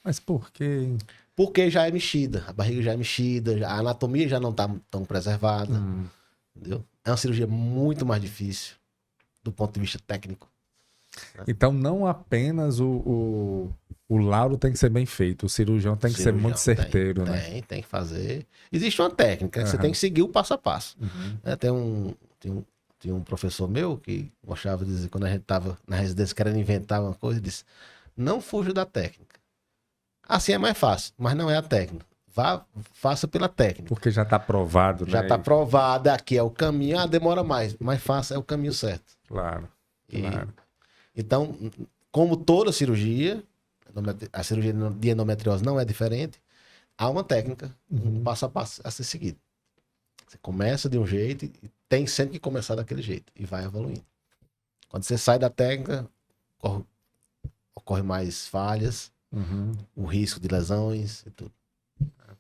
Speaker 1: Mas por quê?
Speaker 3: Porque já é mexida, a barriga já é mexida, a anatomia já não está tão preservada. Entendeu? É uma cirurgia muito mais difícil do ponto de vista técnico.
Speaker 1: Então, não apenas o laudo tem que ser bem feito, o cirurgião tem que ser muito certeiro, né?
Speaker 3: Tem que fazer. Existe uma técnica, você tem que seguir o passo a passo. Tem um professor meu que gostava de dizer, quando a gente estava na residência querendo inventar uma coisa, ele disse: não fuja da técnica. Assim é mais fácil, mas não é a técnica. Faça pela técnica.
Speaker 1: Porque já está provado, né?
Speaker 3: Já está provado, aqui é o caminho. Demora mais faça, é o caminho certo.
Speaker 1: Claro.
Speaker 3: Então, como toda cirurgia, a cirurgia de endometriose não é diferente, há uma técnica, um passo a passo a ser seguido. Você começa de um jeito e tem sempre que começar daquele jeito e vai evoluindo. Quando você sai da técnica, ocorre mais falhas, o risco de lesões e tudo.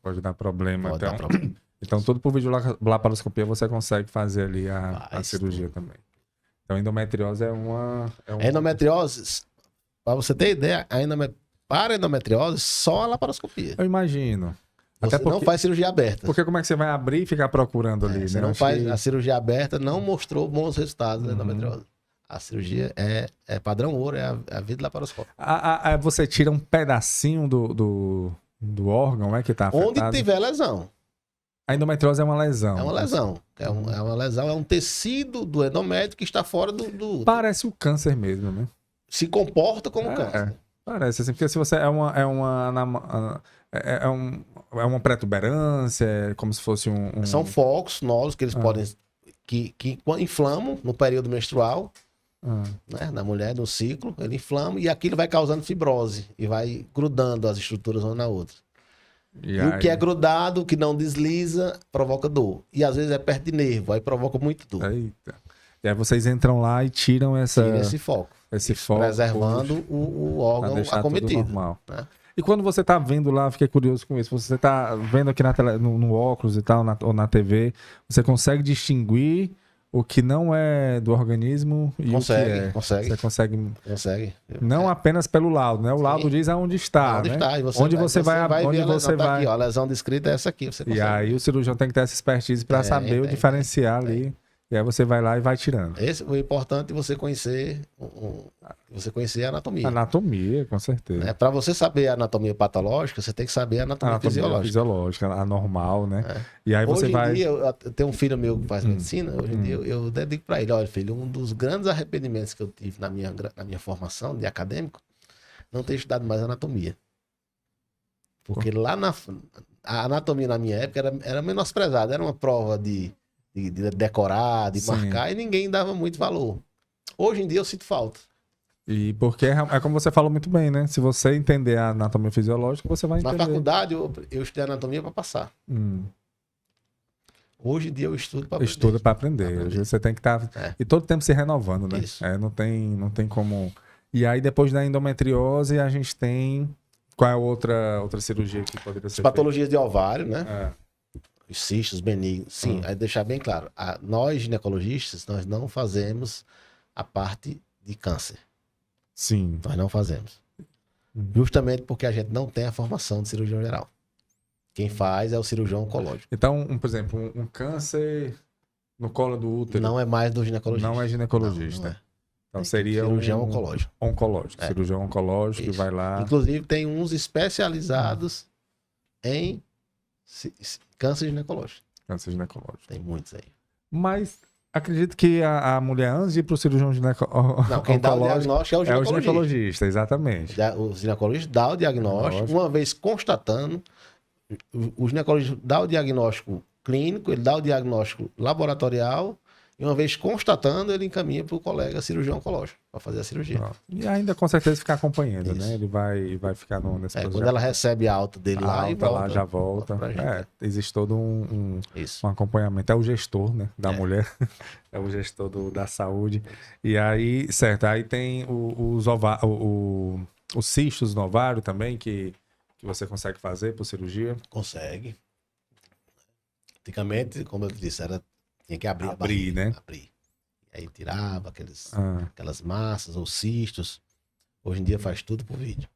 Speaker 1: Pode dar problema.
Speaker 3: Pode dar problema.
Speaker 1: Então, tudo por videolaparoscopia você consegue fazer ali a cirurgia também. Então, endometriose é uma...
Speaker 3: Endometriose, para você ter ideia, para endometriose, só a laparoscopia.
Speaker 1: Eu imagino.
Speaker 3: Você não faz cirurgia aberta.
Speaker 1: Porque como é que você vai abrir e ficar procurando ali,
Speaker 3: você
Speaker 1: né?
Speaker 3: não faz, a cirurgia aberta não mostrou bons resultados da endometriose. A cirurgia é padrão ouro, é a vida laparoscópica.
Speaker 1: Você tira um pedacinho do órgão, que está afetado?
Speaker 3: Onde tiver lesão.
Speaker 1: A endometriose é uma lesão.
Speaker 3: É uma lesão. É uma lesão, é um tecido do endométrio que está fora do...
Speaker 1: Parece o câncer mesmo, né?
Speaker 3: Se comporta como câncer.
Speaker 1: Parece assim, porque se você é uma protuberância, é como se fosse
Speaker 3: São focos, nódulos que eles podem... Que inflamam no período menstrual, né, na mulher, no ciclo, ele inflama e aquilo vai causando fibrose e vai grudando as estruturas uma na outra. E o que é grudado, que não desliza, provoca dor. E às vezes é perto de nervo, aí provoca muito dor.
Speaker 1: Eita. E aí vocês entram lá e tiram esse foco.
Speaker 3: Preservando o órgão acometido.
Speaker 1: Normal. Né? E quando você tá vendo lá, fiquei curioso com isso, você tá vendo aqui no óculos e tal, ou na TV, você consegue distinguir o que não é do organismo e o que é?
Speaker 3: Consegue.
Speaker 1: Você consegue.
Speaker 3: Não
Speaker 1: apenas pelo laudo, né? O laudo diz aonde está.
Speaker 3: Onde
Speaker 1: né?
Speaker 3: está. E
Speaker 1: onde você vai. Onde você vai.
Speaker 3: Aqui, ó, a lesão descrita é essa aqui. Você
Speaker 1: e aí o cirurgião tem que ter essa expertise para saber diferenciar ali. E aí você vai lá e vai tirando.
Speaker 3: O importante é você conhecer a anatomia.
Speaker 1: Anatomia, com certeza.
Speaker 3: Né? Para você saber a anatomia patológica, você tem que saber a anatomia
Speaker 1: fisiológica, a normal, né? E aí você vai...
Speaker 3: Hoje em dia, eu tenho um filho meu que faz medicina, hoje em dia eu dedico para ele, olha filho, um dos grandes arrependimentos que eu tive na minha formação de acadêmico, não ter estudado mais anatomia. Porque lá a anatomia na minha época era menosprezada, era uma prova de decorar, de marcar, e ninguém dava muito valor. Hoje em dia eu sinto falta.
Speaker 1: E porque é como você falou muito bem, né? Se você entender a anatomia fisiológica, você vai entender.
Speaker 3: Na faculdade eu estudei anatomia para passar. Hoje em dia eu estudo para aprender.
Speaker 1: Estuda para aprender. Hoje você tem que estar... E todo tempo se renovando, né?
Speaker 3: Isso.
Speaker 1: Não tem como... E aí, depois da endometriose, a gente tem... Qual é a outra cirurgia que poderia ser
Speaker 3: As patologias de ovário, né?
Speaker 1: feita?
Speaker 3: Os cistos benignos. Sim, aí deixar bem claro. Nós, ginecologistas, nós não fazemos a parte de câncer.
Speaker 1: Sim.
Speaker 3: Nós não fazemos. Justamente porque a gente não tem a formação de cirurgião geral. Quem faz é o cirurgião oncológico.
Speaker 1: Então, por exemplo, um câncer no colo do útero
Speaker 3: Não é mais do ginecologista.
Speaker 1: não é ginecologista.
Speaker 3: Não é.
Speaker 1: Então
Speaker 3: Tem
Speaker 1: seria
Speaker 3: cirurgião
Speaker 1: um
Speaker 3: oncológico.
Speaker 1: oncológico.
Speaker 3: É.
Speaker 1: Cirurgião oncológico que
Speaker 3: Isso.
Speaker 1: vai lá...
Speaker 3: Inclusive, tem uns especializados em câncer ginecológico.
Speaker 1: Câncer ginecológico.
Speaker 3: Tem muitos aí.
Speaker 1: Mas acredito que a mulher, antes de ir para o cirurgião
Speaker 3: Não, quem dá o
Speaker 1: oncológico,
Speaker 3: diagnóstico é o
Speaker 1: é o
Speaker 3: ginecologista.
Speaker 1: ginecologista, exatamente.
Speaker 3: O ginecologista dá o diagnóstico, uma vez constatando, o ginecologista dá o diagnóstico clínico, ele dá o diagnóstico laboratorial, e uma vez constatando, ele encaminha para o colega cirurgião oncológico para fazer a cirurgia.
Speaker 1: Pronto. E ainda com certeza ficar acompanhando,
Speaker 3: Isso.
Speaker 1: né? Ele vai ficar nesse processo.
Speaker 3: Quando ela recebe a alta dele lá e
Speaker 1: Alta
Speaker 3: volta.
Speaker 1: lá, já volta.
Speaker 3: pra gente.
Speaker 1: Existe todo um
Speaker 3: Isso.
Speaker 1: acompanhamento. É o gestor, né? Da mulher. É o gestor da saúde. E aí, certo. Aí tem os cistos no ovário também, que você consegue fazer por cirurgia.
Speaker 3: Consegue. Antigamente, como eu disse, tinha que abrir a
Speaker 1: Abrir,
Speaker 3: barriga,
Speaker 1: né?
Speaker 3: Abrir. E aí tirava
Speaker 1: Ah,
Speaker 3: aquelas massas ou cistos. Hoje em dia faz tudo por vídeo.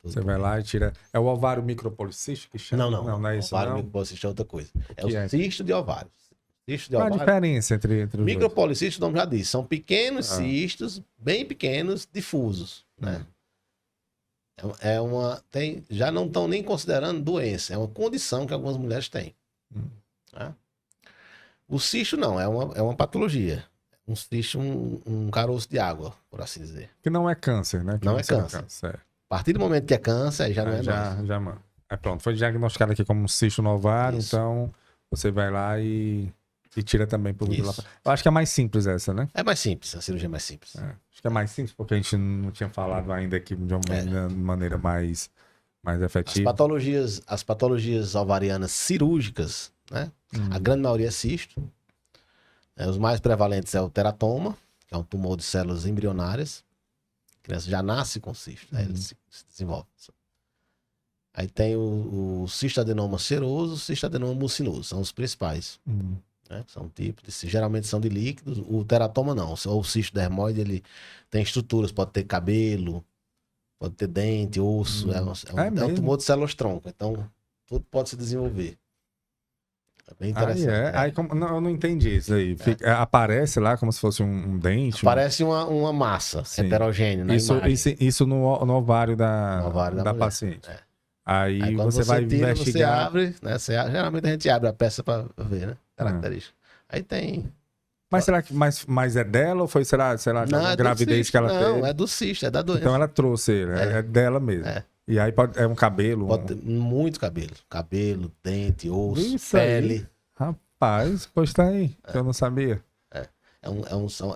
Speaker 3: Tudo
Speaker 1: você
Speaker 3: por
Speaker 1: vai
Speaker 3: vídeo.
Speaker 1: lá e tira. É o ovário micropolicístico que chama?
Speaker 3: Não
Speaker 1: é isso,
Speaker 3: ovário
Speaker 1: não.
Speaker 3: micropolicístico é outra coisa. É
Speaker 1: que
Speaker 3: o
Speaker 1: é?
Speaker 3: cisto de ovário. Cisto de
Speaker 1: Qual a
Speaker 3: ovário.
Speaker 1: diferença entre os dois?
Speaker 3: Micropolicístico, o nome já diz, são pequenos cistos, bem pequenos, difusos, né? Já não estão nem considerando doença, é uma condição que algumas mulheres têm. Né? O cisto não, é uma patologia. Um cisto, um caroço de água, por assim dizer.
Speaker 1: Que não é câncer, né? Que
Speaker 3: Não é câncer.
Speaker 1: É.
Speaker 3: A partir do momento que é câncer, aí já não é mais.
Speaker 1: Já, mano. Aí pronto, foi diagnosticado aqui como um cisto no ovário,
Speaker 3: Isso.
Speaker 1: então você vai lá e tira também por lá.
Speaker 3: Isso.
Speaker 1: Eu acho que é mais simples essa, né?
Speaker 3: É mais simples, a cirurgia é mais simples.
Speaker 1: Acho que é mais simples, porque a gente não tinha falado ainda aqui de uma maneira mais efetiva.
Speaker 3: As patologias ovarianas cirúrgicas, né? A grande maioria é cisto. Os mais prevalentes é o teratoma, que é um tumor de células embrionárias. A criança já nasce com cisto, aí ele se desenvolve. Aí tem o cistadenoma seroso, o cistadenoma mucinoso, são os principais. Né? São tipos, geralmente são de líquidos. O teratoma não, o cisto dermoide, ele tem estruturas, pode ter cabelo, pode ter dente, osso, é um tumor de células tronco, então tudo pode se desenvolver. É bem interessante.
Speaker 1: Aí, eu não entendi isso aí. Aparece lá como se fosse um dente.
Speaker 3: Parece uma massa heterogênea na imagem.
Speaker 1: Isso no ovário da
Speaker 3: mulher.
Speaker 1: paciente.
Speaker 3: Aí quando
Speaker 1: você vai
Speaker 3: tira,
Speaker 1: investigar.
Speaker 3: Você abre, né? Geralmente a gente abre a peça para ver, né? Característica. Aí tem.
Speaker 1: Mas será que mais é dela ou foi, será
Speaker 3: Não,
Speaker 1: a gravidez que ela teve?
Speaker 3: Não, é do cisto, é da doença.
Speaker 1: Então ela trouxe ele, é dela mesmo. E aí é um cabelo.
Speaker 3: Pode ter muito cabelo. Cabelo, dente, osso,
Speaker 1: Isso
Speaker 3: pele.
Speaker 1: Aí. Rapaz, pois tá aí. Que eu não sabia.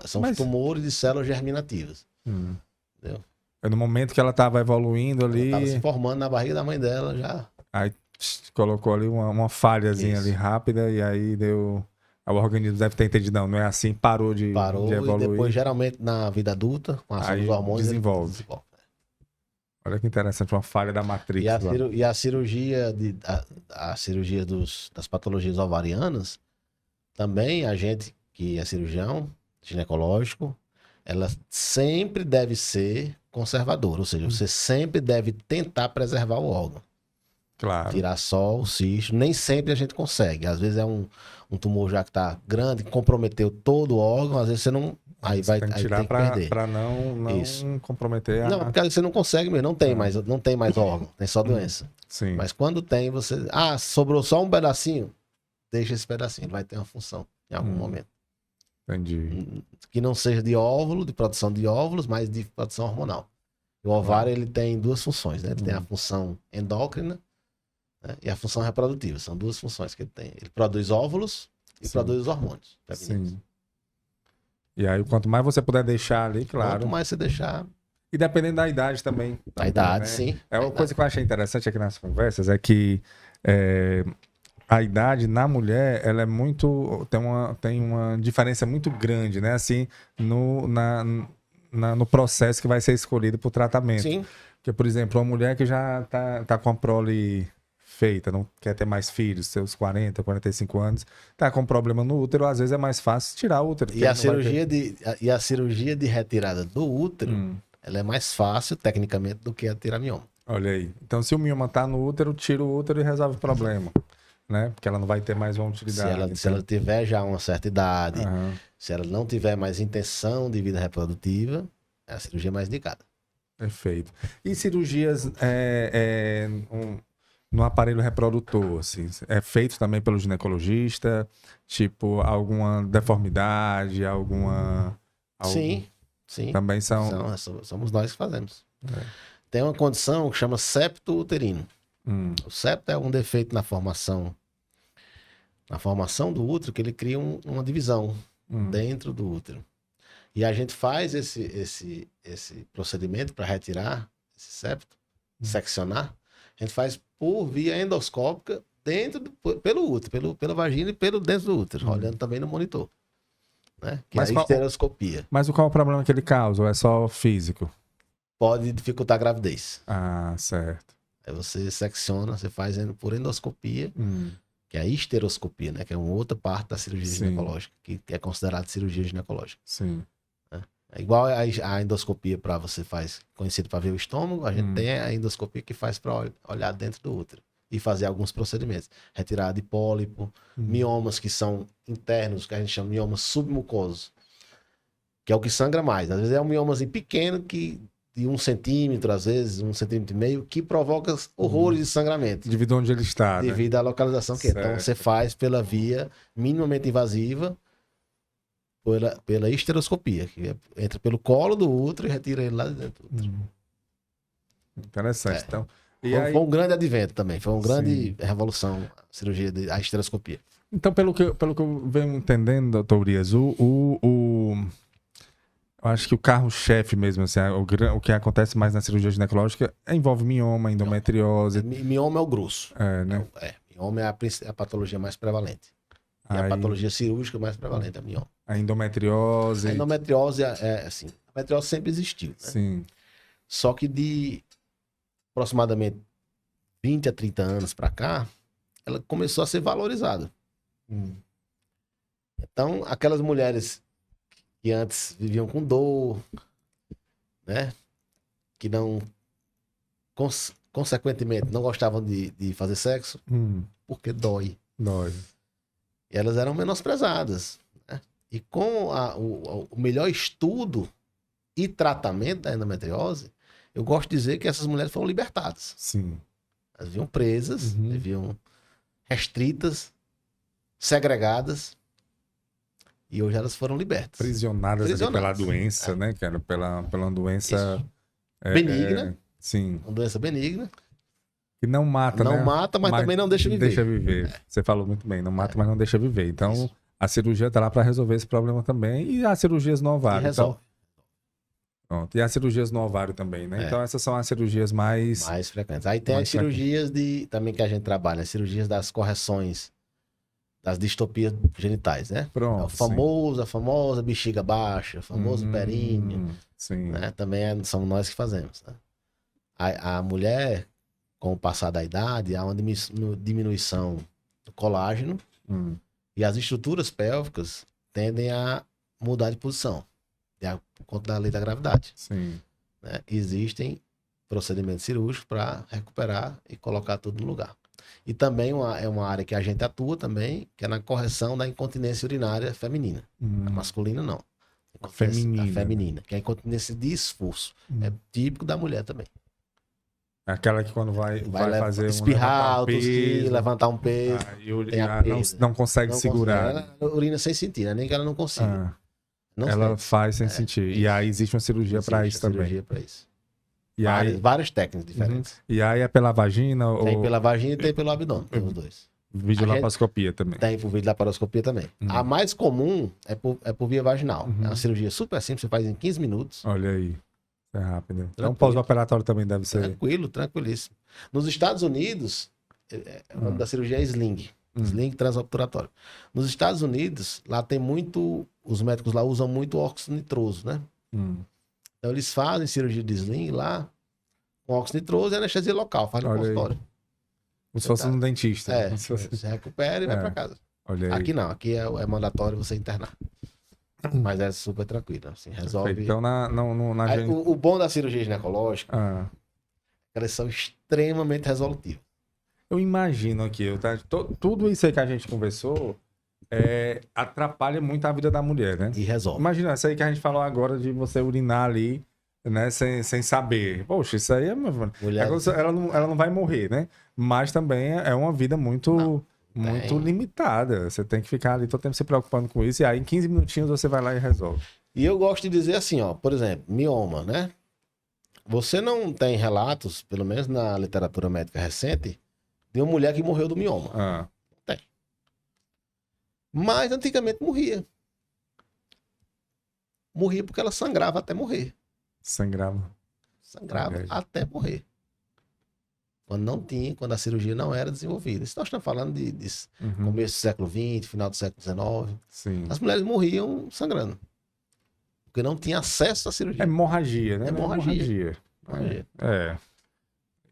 Speaker 3: São os tumores de células germinativas. Entendeu?
Speaker 1: No momento que ela tava evoluindo ali.
Speaker 3: Ela tava se formando na barriga da mãe dela já.
Speaker 1: Aí colocou ali uma falhazinha ali rápida e aí deu. O organismo deve ter entendido, não é assim, parou de evoluir.
Speaker 3: E depois, geralmente, na vida adulta, com a ação dos hormônios,
Speaker 1: desenvolve. Olha que interessante, uma falha da matriz.
Speaker 3: E a cirurgia, das patologias ovarianas, também a gente que é cirurgião ginecológico, ela sempre deve ser conservadora, ou seja, você sempre deve tentar preservar o órgão.
Speaker 1: Claro.
Speaker 3: Tirar só o cisto, nem sempre a gente consegue. Às vezes é um tumor já que tá grande, que comprometeu todo o órgão, às vezes você não... Aí vai
Speaker 1: tem que tirar para não comprometer
Speaker 3: Não, porque você não consegue mesmo, não tem mais órgão, tem só doença.
Speaker 1: Sim.
Speaker 3: Mas quando tem, você... sobrou só um pedacinho, deixa esse pedacinho, ele vai ter uma função em algum momento.
Speaker 1: Entendi.
Speaker 3: Que não seja de óvulo, de produção de óvulos, mas de produção hormonal. O ovário, ele tem duas funções, né? Ele tem a função endócrina, né? E a função reprodutiva. São duas funções que ele tem. Ele produz óvulos e produz hormônios.
Speaker 1: Sim. E aí, quanto mais você puder deixar ali, claro.
Speaker 3: Quanto mais você deixar...
Speaker 1: E dependendo da idade também.
Speaker 3: Da idade,
Speaker 1: né?
Speaker 3: sim.
Speaker 1: É uma coisa que eu achei interessante aqui nas conversas, é que a idade na mulher, ela é muito... Tem uma diferença muito grande, né? Assim, no processo que vai ser escolhido para o tratamento.
Speaker 3: Sim.
Speaker 1: Porque, por exemplo, uma mulher que já tá com a prole feita, não quer ter mais filhos, seus 40, 45 anos, tá com problema no útero, às vezes é mais fácil tirar o útero.
Speaker 3: E a cirurgia de retirada do útero, ela é mais fácil, tecnicamente, do que a tirar mioma.
Speaker 1: Olha aí. Então, se o mioma tá no útero, tira o útero e resolve o problema. Né? Porque ela não vai ter mais uma utilidade.
Speaker 3: Se ela tiver já uma certa idade, se ela não tiver mais intenção de vida reprodutiva, é a cirurgia mais indicada.
Speaker 1: Perfeito. E cirurgias no aparelho reprodutor, assim, é feito também pelo ginecologista? Tipo, alguma deformidade,
Speaker 3: Sim.
Speaker 1: Também
Speaker 3: somos nós que fazemos. Tem uma condição que chama septo uterino. O septo é um defeito na formação do útero, que ele cria uma divisão dentro do útero. E a gente faz esse procedimento para retirar esse septo, seccionar. A gente faz por via endoscópica pelo útero, pela vagina e dentro do útero, olhando também no monitor. Né? Que é a histeroscopia.
Speaker 1: Mas qual é o problema que ele causa? Ou é só físico?
Speaker 3: Pode dificultar a gravidez.
Speaker 1: Ah, certo.
Speaker 3: Aí você secciona, você faz por endoscopia, que é a histeroscopia, né? Que é uma outra parte da cirurgia ginecológica, que é considerada cirurgia ginecológica.
Speaker 1: Sim.
Speaker 3: É igual a endoscopia para você faz, conhecido para ver o estômago, a gente tem a endoscopia que faz para olhar dentro do útero e fazer alguns procedimentos. Retirada de pólipo, miomas que são internos, que a gente chama de miomas submucosos, que é o que sangra mais. Às vezes é um miomazinho pequeno de 1 centímetro, às vezes 1,5 centímetros, que provoca horrores de sangramento.
Speaker 1: Devido a onde ele está,
Speaker 3: devido à localização que é. Então você faz pela via minimamente invasiva, pela histeroscopia, que entra pelo colo do útero e retira ele lá de dentro do útero.
Speaker 1: Interessante. Então,
Speaker 3: foi um grande advento também, foi uma grande revolução a cirurgia da histeroscopia.
Speaker 1: Então, pelo que eu venho entendendo, doutor Urias, eu acho que o carro-chefe mesmo, assim, o que acontece mais na cirurgia ginecológica envolve mioma, endometriose.
Speaker 3: Mioma é o grosso.
Speaker 1: Né?
Speaker 3: Mioma é a patologia mais prevalente. E a patologia cirúrgica mais prevalente é a mioma.
Speaker 1: A endometriose.
Speaker 3: A endometriose assim, a endometriose sempre existiu, né?
Speaker 1: Sim.
Speaker 3: Só que de aproximadamente 20 a 30 anos para cá, ela começou a ser valorizada. Então, aquelas mulheres que antes viviam com dor, né? Que não, consequentemente, não gostavam de fazer sexo, porque dói. E elas eram menosprezadas. Né? E com o melhor estudo e tratamento da endometriose, eu gosto de dizer que essas mulheres foram libertadas.
Speaker 1: Sim.
Speaker 3: Elas viviam presas, viviam restritas, segregadas, e hoje elas foram libertas.
Speaker 1: Prisionadas. Ali pela doença, né, cara? Pela doença...
Speaker 3: benigna.
Speaker 1: Sim.
Speaker 3: Uma doença benigna.
Speaker 1: Que não mata,
Speaker 3: né? Não mata, mas também não deixa viver.
Speaker 1: Deixa viver. Você falou muito bem. Não mata, mas não deixa viver. Então, a cirurgia está lá para resolver esse problema também. E as cirurgias no ovário.
Speaker 3: E resolve.
Speaker 1: Pronto. E as cirurgias no ovário também, né? Então, essas são as cirurgias mais
Speaker 3: frequentes. Aí tem as cirurgias também que a gente trabalha. As cirurgias das correções das distopias genitais, né?
Speaker 1: Pronto.
Speaker 3: A famosa bexiga baixa, o famoso períneo.
Speaker 1: Sim.
Speaker 3: Né? Também somos nós que fazemos. Né? A mulher, com o passar da idade, há uma diminuição do colágeno e as estruturas pélvicas tendem a mudar de posição, por conta da lei da gravidade.
Speaker 1: Sim.
Speaker 3: Né? Existem procedimentos cirúrgicos para recuperar e colocar tudo no lugar. E também é uma área que a gente atua também, que é na correção da incontinência urinária feminina. A masculina não. A feminina, que é a incontinência de esforço. É típico da mulher também.
Speaker 1: Aquela que quando vai fazer
Speaker 3: espirrar, levantar um peso.
Speaker 1: Não consegue segurar.
Speaker 3: Ela urina sem sentir, né? Nem que ela não consiga.
Speaker 1: Ela faz sem sentir. E aí existe uma cirurgia para isso também.
Speaker 3: Cirurgia para isso.
Speaker 1: E
Speaker 3: várias técnicas diferentes.
Speaker 1: E aí é pela vagina?
Speaker 3: Tem pela vagina e tem pelo abdômen, tem os dois.
Speaker 1: Videolaparoscopia também.
Speaker 3: Tem por videolaparoscopia também. A mais comum é por via vaginal. É uma cirurgia super simples, você faz em 15 minutos.
Speaker 1: Olha aí. É rápido. Então pós-operatório também deve ser...
Speaker 3: Tranquilíssimo. Nos Estados Unidos, o nome da cirurgia é sling. Sling transobturatório. Nos Estados Unidos, lá tem muito... Os médicos lá usam muito óxido nitroso, né? Então eles fazem cirurgia de sling lá com óxido nitroso e anestesia local, faz no
Speaker 1: Olha aí.
Speaker 3: consultório.
Speaker 1: Como se fosse um dentista.
Speaker 3: É,
Speaker 1: Como se fosse-
Speaker 3: você recupera e vai pra casa.
Speaker 1: Olha aí.
Speaker 3: Aqui não, aqui é mandatório você internar. Mas é super tranquilo, assim, resolve.
Speaker 1: Perfeito. Então, na
Speaker 3: Aí,
Speaker 1: gente...
Speaker 3: o bom da cirurgia ginecológica
Speaker 1: Ah,
Speaker 3: é que elas são extremamente resolutivas.
Speaker 1: eu imagino aqui, tudo isso aí que a gente conversou atrapalha muito a vida da mulher, né?
Speaker 3: E resolve.
Speaker 1: Imagina, isso aí que a gente falou agora de você urinar ali, né, sem saber. Poxa, isso aí é...
Speaker 3: Mulher-
Speaker 1: Ela não vai morrer, né? Mas também é uma vida muito limitada. Você tem que ficar ali todo tempo se preocupando com isso. E aí, em 15 minutinhos, você vai lá e resolve.
Speaker 3: E eu gosto de dizer assim, ó, por exemplo, mioma, né? Você não tem relatos, pelo menos na literatura médica recente, de uma mulher que morreu do mioma.
Speaker 1: Ah,
Speaker 3: Tem. Mas antigamente morria. Morria porque ela sangrava até morrer.
Speaker 1: sangrava.
Speaker 3: Sangrava
Speaker 1: Verdade.
Speaker 3: até morrer. Quando a cirurgia não era desenvolvida. Isso nós estamos falando de
Speaker 1: Uhum.
Speaker 3: começo do século XX, final do século XIX.
Speaker 1: Sim.
Speaker 3: As mulheres morriam sangrando. Porque não tinha acesso à cirurgia.
Speaker 1: Hemorragia, né?
Speaker 3: Hemorragia.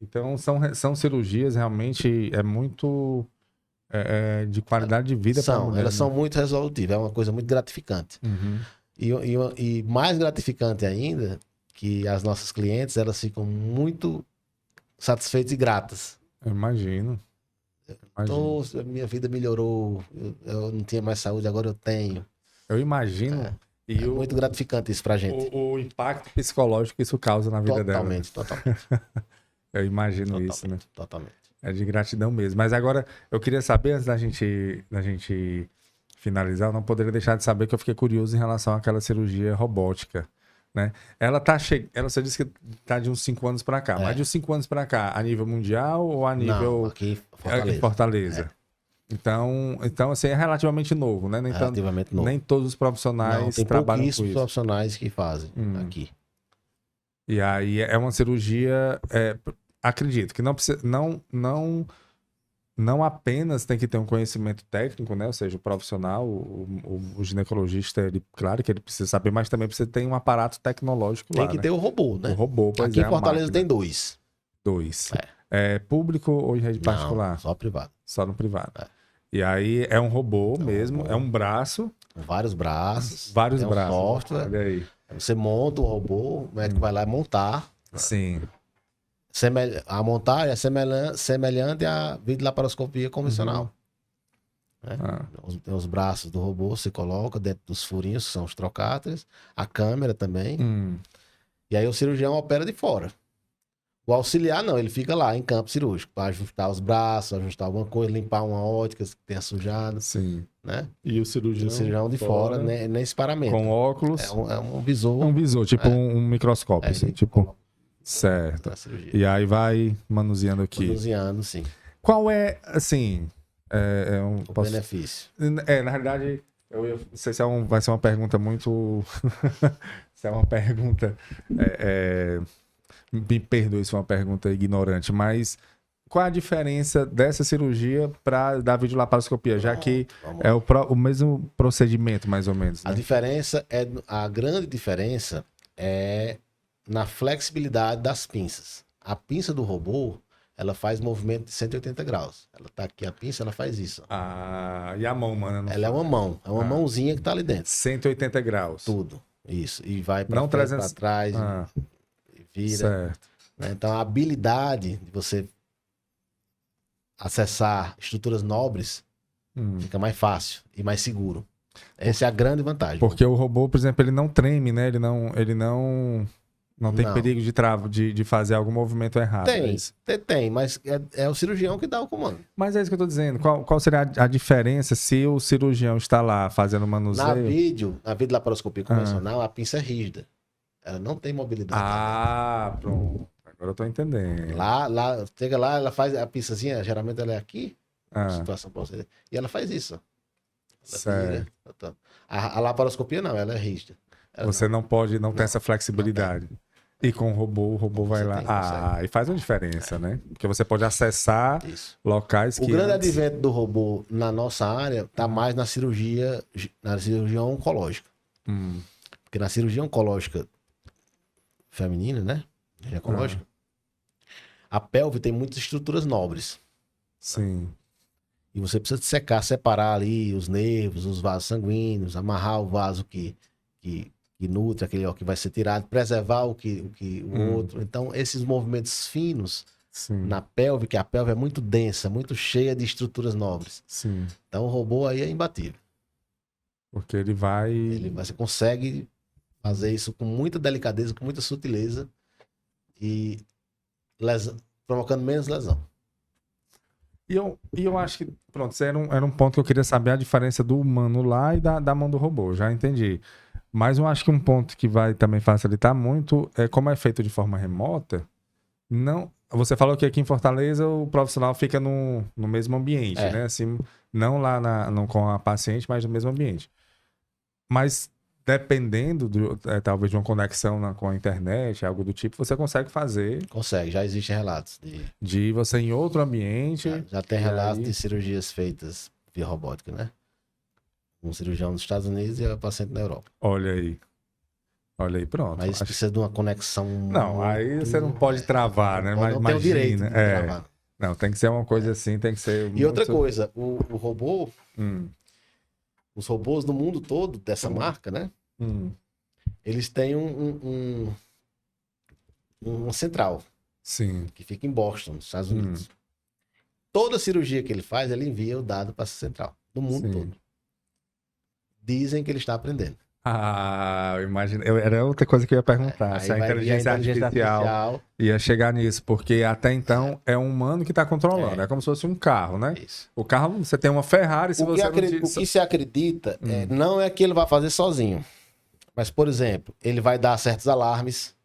Speaker 1: Então, são cirurgias realmente muito de qualidade de vida para a mulher.
Speaker 3: Elas
Speaker 1: né?
Speaker 3: são muito resolutivas, é uma coisa muito gratificante.
Speaker 1: Uhum.
Speaker 3: E mais gratificante ainda, que as nossas clientes, elas ficam muito satisfeitas e gratas.
Speaker 1: Eu imagino.
Speaker 3: Então, minha vida melhorou, eu não tinha mais saúde, agora eu tenho.
Speaker 1: Eu imagino. E
Speaker 3: É muito gratificante isso pra gente.
Speaker 1: o impacto psicológico que isso causa na vida dela.
Speaker 3: Totalmente.
Speaker 1: Eu imagino isso, né?
Speaker 3: Totalmente.
Speaker 1: É de gratidão mesmo. Mas agora, eu queria saber, antes da gente finalizar, eu não poderia deixar de saber que eu fiquei curioso em relação àquela cirurgia robótica, né? Você disse que tá de uns 5 anos para cá. Mas de uns 5 anos para cá, a nível mundial ou a nível...
Speaker 3: Não, aqui
Speaker 1: em Fortaleza. Então, assim, é relativamente novo, né?
Speaker 3: Relativamente novo.
Speaker 1: Nem todos os profissionais
Speaker 3: Não, tem
Speaker 1: trabalham com
Speaker 3: pouquíssimos
Speaker 1: isso.
Speaker 3: profissionais que fazem aqui.
Speaker 1: E aí é uma cirurgia, acredito, que não precisa, não apenas tem que ter um conhecimento técnico, né? Ou seja, o profissional, o ginecologista, claro que ele precisa saber, mas também precisa ter um aparato tecnológico
Speaker 3: Tem
Speaker 1: lá,
Speaker 3: que
Speaker 1: né?
Speaker 3: ter o robô, né?
Speaker 1: O robô, pois
Speaker 3: Aqui
Speaker 1: é,
Speaker 3: em
Speaker 1: a
Speaker 3: Fortaleza
Speaker 1: máquina.
Speaker 3: tem 2.
Speaker 1: 2. Público ou em rede particular?
Speaker 3: Não, só privado.
Speaker 1: Só no privado. E aí é um robô mesmo,
Speaker 3: robô.
Speaker 1: é um braço,
Speaker 3: Com vários braços.
Speaker 1: vários
Speaker 3: tem um
Speaker 1: braços.
Speaker 3: software.
Speaker 1: Olha aí.
Speaker 3: Você monta o robô, o médico vai lá montar.
Speaker 1: Sim.
Speaker 3: A montagem é semelhante à videolaparoscopia convencional. Né? Tem os braços do robô, você coloca dentro dos furinhos, que são os trocáteres, a câmera também. E aí o cirurgião opera de fora. O auxiliar não, ele fica lá em campo cirúrgico, para ajustar os braços, ajustar alguma coisa, limpar uma ótica que tenha sujado,
Speaker 1: Sim.
Speaker 3: né?
Speaker 1: E o cirurgião,
Speaker 3: O cirurgião de fora, nesse paramento.
Speaker 1: com óculos.
Speaker 3: É um visor.
Speaker 1: Um visor, tipo um microscópio, assim,
Speaker 3: ele
Speaker 1: tipo...
Speaker 3: coloca
Speaker 1: Certo.
Speaker 3: na cirurgia.
Speaker 1: E aí vai manuseando aqui.
Speaker 3: Manuseando, sim.
Speaker 1: Qual é, assim...
Speaker 3: O benefício.
Speaker 1: Na realidade, não sei se vai ser uma pergunta muito... se é uma pergunta... me perdoe se é uma pergunta ignorante, mas qual a diferença dessa cirurgia para da videolaparoscopia, já que é o mesmo procedimento, mais ou menos, né?
Speaker 3: A grande diferença é na flexibilidade das pinças. A pinça do robô, ela faz movimento de 180 graus. Ela tá aqui, a pinça, ela faz isso.
Speaker 1: E a mão, mano?
Speaker 3: Ela é uma mão, é uma mãozinha que tá ali dentro.
Speaker 1: 180 graus.
Speaker 3: Tudo, isso. E vai para
Speaker 1: Não
Speaker 3: frente,
Speaker 1: 300...
Speaker 3: para trás, e vira.
Speaker 1: Certo.
Speaker 3: Né? Então, a habilidade de você acessar estruturas nobres fica mais fácil e mais seguro. Essa é a grande vantagem.
Speaker 1: Porque o robô, por exemplo, ele não treme, né? Ele não tem
Speaker 3: Não.
Speaker 1: perigo de fazer algum movimento errado. é isso?
Speaker 3: Tem, mas é o cirurgião que dá o comando.
Speaker 1: Mas é isso que eu tô dizendo. Qual seria a diferença se o cirurgião está lá fazendo manuseio?
Speaker 3: Na videolaparoscopia convencional, a pinça é rígida. Ela não tem mobilidade.
Speaker 1: Pronto. Agora eu tô entendendo.
Speaker 3: Chega lá, ela faz a pinçazinha, geralmente ela é aqui, situação pra você. E ela faz isso. Ela
Speaker 1: Certo.
Speaker 3: vira. A laparoscopia não, ela é rígida.
Speaker 1: Você não tem essa flexibilidade. E com o robô vai lá. E faz uma diferença, né? Porque você pode acessar locais que.
Speaker 3: O grande advento do robô na nossa área está mais na cirurgia oncológica. Porque na cirurgia oncológica feminina, né? Ginecológica, a pelve tem muitas estruturas nobres.
Speaker 1: Sim.
Speaker 3: E você precisa separar ali os nervos, os vasos sanguíneos, amarrar o vaso que nutre, aquele ó, que vai ser tirado, preservar o outro. Então, esses movimentos finos na pelve, que a pelve é muito densa, muito cheia de estruturas nobres.
Speaker 1: Sim.
Speaker 3: Então, o robô aí é imbatível.
Speaker 1: Porque
Speaker 3: Você consegue fazer isso com muita delicadeza, com muita sutileza e provocando menos lesão.
Speaker 1: E eu acho que, pronto, isso era um ponto que eu queria saber, a diferença do humano lá e da mão do robô, já entendi. Mas eu acho que um ponto que vai também facilitar muito é como é feito de forma remota. Não, você falou que aqui em Fortaleza o profissional fica no mesmo ambiente, né? Assim, não lá com a paciente, mas no mesmo ambiente. Mas dependendo, talvez, de uma conexão com a internet, algo do tipo, você consegue fazer.
Speaker 3: Consegue, já existem relatos.
Speaker 1: De você em outro ambiente.
Speaker 3: Já tem relatos de cirurgias feitas via robótica, né? Um cirurgião nos Estados Unidos e a paciente na Europa.
Speaker 1: Olha aí, pronto.
Speaker 3: Mas precisa de uma conexão.
Speaker 1: Não, aí você não pode travar, né? Mas
Speaker 3: não tem o direito de travar.
Speaker 1: Não, tem que ser uma coisa assim, tem que ser.
Speaker 3: E outra coisa, o robô. Os robôs do mundo todo, dessa marca, né? Eles têm uma central.
Speaker 1: Sim.
Speaker 3: Que fica em Boston, nos Estados Unidos. Toda cirurgia que ele faz, ele envia o dado para essa central. Do mundo todo. Dizem que ele está aprendendo.
Speaker 1: Eu imagino. Era outra coisa que eu ia perguntar. Se a inteligência artificial ia chegar nisso. Porque até então é um humano que está controlando. É como se fosse um carro, né?
Speaker 3: Isso.
Speaker 1: O carro, você tem uma Ferrari.
Speaker 3: O que se acredita não é que ele vai fazer sozinho. Mas, por exemplo, ele vai dar certos alarmes.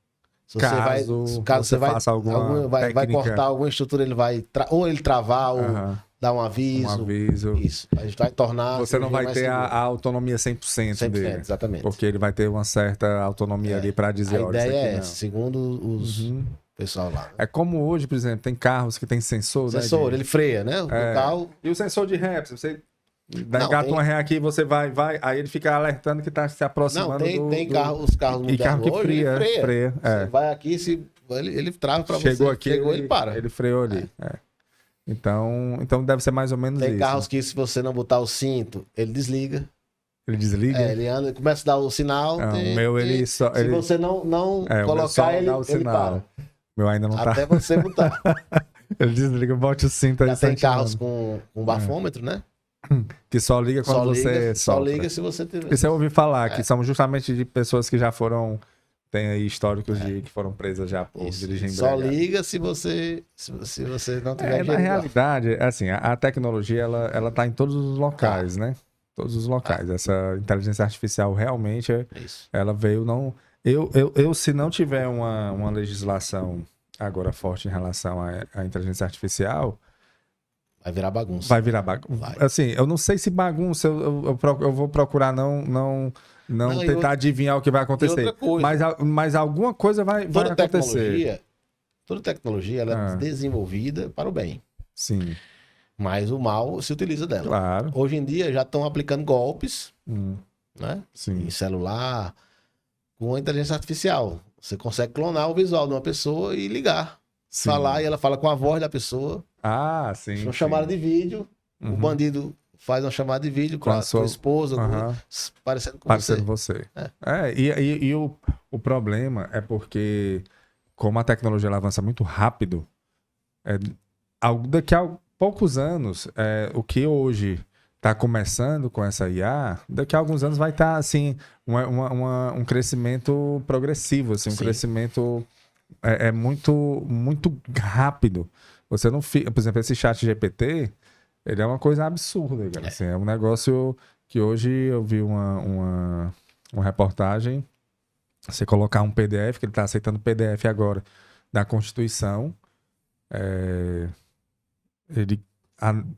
Speaker 1: Caso você faça alguma
Speaker 3: vai cortar alguma estrutura, ele vai ou ele travar ou dar um aviso. Isso. A gente vai tornar.
Speaker 1: Você não vai ter a autonomia 100% dele.
Speaker 3: Exatamente.
Speaker 1: Porque ele vai ter uma certa autonomia ali para dizer.
Speaker 3: A ideia é essa, segundo os pessoal lá.
Speaker 1: É como hoje, por exemplo, tem carros que tem sensor.
Speaker 3: Sensor, ele freia, né? O carro.
Speaker 1: E o sensor de ré, você engata uma ré aqui, você vai, aí ele fica alertando que está se aproximando.
Speaker 3: Tem os carros
Speaker 1: e carro que freia.
Speaker 3: Você vai aqui, ele trava para você.
Speaker 1: Chegou,
Speaker 3: ele para.
Speaker 1: Ele freou ali. Então deve ser mais ou menos isso.
Speaker 3: Tem carros que, se você não botar o cinto, ele desliga.
Speaker 1: Ele desliga?
Speaker 3: Ele anda, começa a dar o sinal.
Speaker 1: Se
Speaker 3: você não colocar, ele para.
Speaker 1: O meu ainda não
Speaker 3: Até você botar.
Speaker 1: Ele desliga, bote o cinto aí.
Speaker 3: Já tem carros com bafômetro, né?
Speaker 1: Que só liga quando você
Speaker 3: só
Speaker 1: sopra.
Speaker 3: liga se você tiver.
Speaker 1: Isso eu ouvi falar, que são justamente de pessoas que já foram. Tem aí históricos que foram presas já por dirigir embriagado.
Speaker 3: Só liga se você não tiver
Speaker 1: Na realidade, assim, a tecnologia ela tá em todos os locais, né? Todos os locais. Essa inteligência artificial realmente ela veio não. Eu se não tiver uma legislação agora forte em relação à inteligência artificial.
Speaker 3: Vai virar bagunça.
Speaker 1: Vai virar bagunça. Assim, eu não sei se bagunça, eu vou procurar não tentar adivinhar o que vai acontecer. Mas alguma coisa vai acontecer.
Speaker 3: Toda tecnologia ela é desenvolvida para o bem.
Speaker 1: Sim.
Speaker 3: Mas o mal se utiliza dela.
Speaker 1: Claro.
Speaker 3: Hoje em dia já estão aplicando golpes, né?
Speaker 1: Sim.
Speaker 3: Em celular, com a inteligência artificial. Você consegue clonar o visual de uma pessoa e ligar.
Speaker 1: Sim.
Speaker 3: Falar e ela fala com a voz da pessoa.
Speaker 1: Sim.
Speaker 3: Uma chamada de vídeo. O bandido faz uma chamada de vídeo com a sua esposa, parecendo com
Speaker 1: você. E o problema é porque, como a tecnologia ela avança muito rápido, daqui a poucos anos, o que hoje está começando com essa IA, daqui a alguns anos vai estar assim, um crescimento progressivo, assim, um crescimento muito, muito rápido. Você não fica, por exemplo, esse chat GPT, ele é uma coisa absurda, cara. Assim, é um negócio que hoje eu vi uma reportagem, você colocar um PDF, que ele está aceitando PDF agora, da Constituição, ele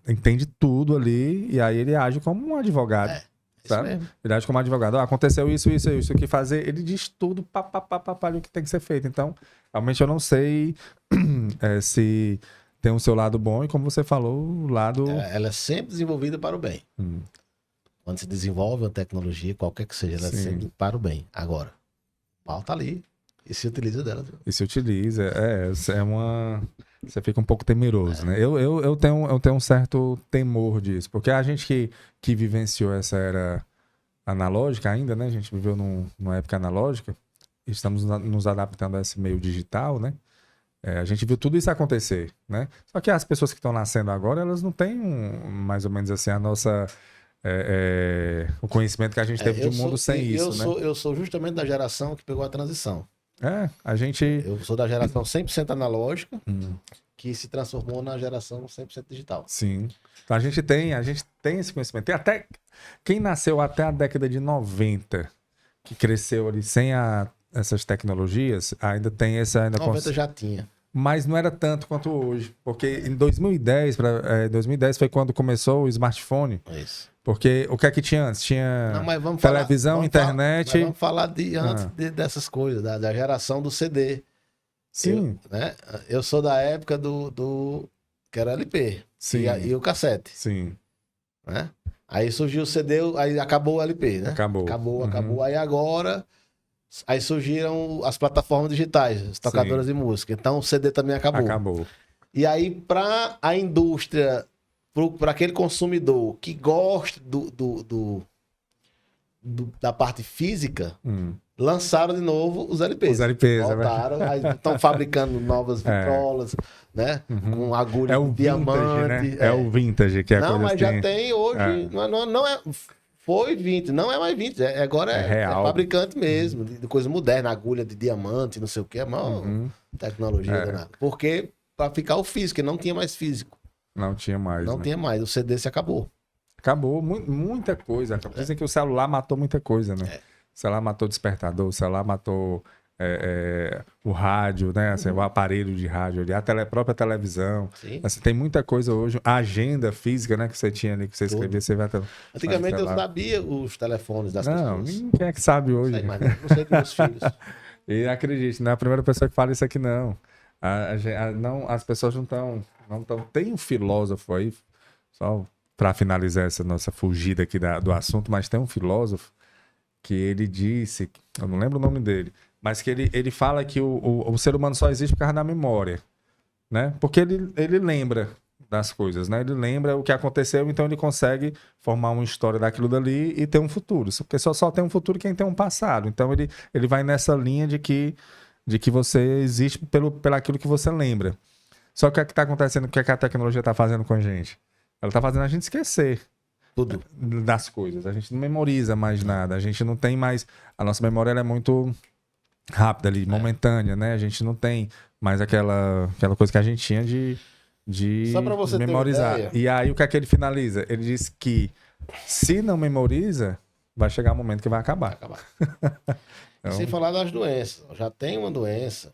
Speaker 1: entende tudo ali, e aí ele age como um advogado. sabe?
Speaker 3: mesmo.
Speaker 1: Ele age como advogado. Aconteceu isso, o que fazer. Ele diz tudo, o que tem que ser feito. Então, realmente eu não sei se tem o seu lado bom e, como você falou, o lado...
Speaker 3: Ela é sempre desenvolvida para o bem. Quando se desenvolve uma tecnologia, qualquer que seja, ela é sempre para o bem. Agora, o mal tá ali e se utiliza dela.
Speaker 1: E se utiliza. Você fica um pouco temeroso, né? Eu tenho um certo temor disso. Porque a gente que vivenciou essa era analógica ainda, né? A gente viveu numa época analógica. Estamos nos adaptando a esse meio digital, né? A gente viu tudo isso acontecer, né? Só que as pessoas que estão nascendo agora, elas não têm mais ou menos assim a nossa... o conhecimento que a gente teve de mundo sem isso, né?
Speaker 3: Eu sou justamente da geração que pegou a transição.
Speaker 1: A gente...
Speaker 3: Eu sou da geração 100% analógica, que se transformou na geração 100% digital.
Speaker 1: Sim. Então a gente tem esse conhecimento. Tem até quem nasceu até a década de 90, que cresceu ali sem essas tecnologias, ainda tem essa...
Speaker 3: 90 já tinha.
Speaker 1: Mas não era tanto quanto hoje. Porque em 2010 foi quando começou o smartphone.
Speaker 3: Isso.
Speaker 1: Porque o que é que tinha antes? Tinha televisão, internet...
Speaker 3: Vamos falar antes dessas coisas, da geração do CD.
Speaker 1: Sim.
Speaker 3: Eu sou da época do que era LP.
Speaker 1: Sim.
Speaker 3: E o cassete.
Speaker 1: Sim.
Speaker 3: Né? Aí surgiu o CD, aí acabou o LP, né? Acabou. Aí agora... Aí surgiram as plataformas digitais, as tocadoras de música. Então o CD também acabou. E aí, para a indústria, para aquele consumidor que gosta da parte física, lançaram de novo os LPs.
Speaker 1: Os LPs,
Speaker 3: voltaram, aí estão fabricando novas vitrolas, né? Com agulha de diamante.
Speaker 1: Né? É o vintage que é a coisa
Speaker 3: mas já tem hoje. Não é. Foi 20, não é mais 20, agora é fabricante mesmo, de coisa moderna, agulha de diamante, não sei o que, é uma tecnologia danada. Porque para ficar o físico, não tinha mais físico.
Speaker 1: Não tinha mais.
Speaker 3: Não tinha mais, o CD se acabou.
Speaker 1: Acabou muita coisa. Dizem que o celular matou muita coisa, né? O celular matou o despertador, o celular matou o rádio, né? Assim, o aparelho de rádio ali, a própria televisão. Assim, tem muita coisa hoje. A agenda física, né? Que você tinha ali, que você escrevia, você vai...
Speaker 3: Antigamente eu sabia os telefones das pessoas.
Speaker 1: Não, ninguém é que sabe hoje.
Speaker 3: Não sei dos meus filhos.
Speaker 1: E acredite, não é a primeira pessoa que fala isso aqui, não. As pessoas não estão... Tem um filósofo aí, só para finalizar essa nossa fugida aqui do assunto, mas tem um filósofo que ele disse, eu não lembro o nome dele, mas que ele fala que o ser humano só existe por causa da memória, né? Porque ele lembra das coisas, né? Ele lembra o que aconteceu, então ele consegue formar uma história daquilo dali e ter um futuro. Porque só tem um futuro quem tem um passado. Então ele vai nessa linha de que você existe pelo aquilo que você lembra. Só que o que está acontecendo, o que a tecnologia está fazendo com a gente? Ela está fazendo a gente esquecer
Speaker 3: tudo
Speaker 1: das coisas. A gente não memoriza mais nada. A gente não tem mais... A nossa memória ela é muito rápida ali, momentânea, né? A gente não tem mais aquela coisa que a gente tinha de
Speaker 3: só pra você
Speaker 1: memorizar. E aí o que é que ele finaliza? Ele diz que se não memoriza, vai chegar um momento que vai acabar.
Speaker 3: Então... Sem falar das doenças. Já tem uma doença,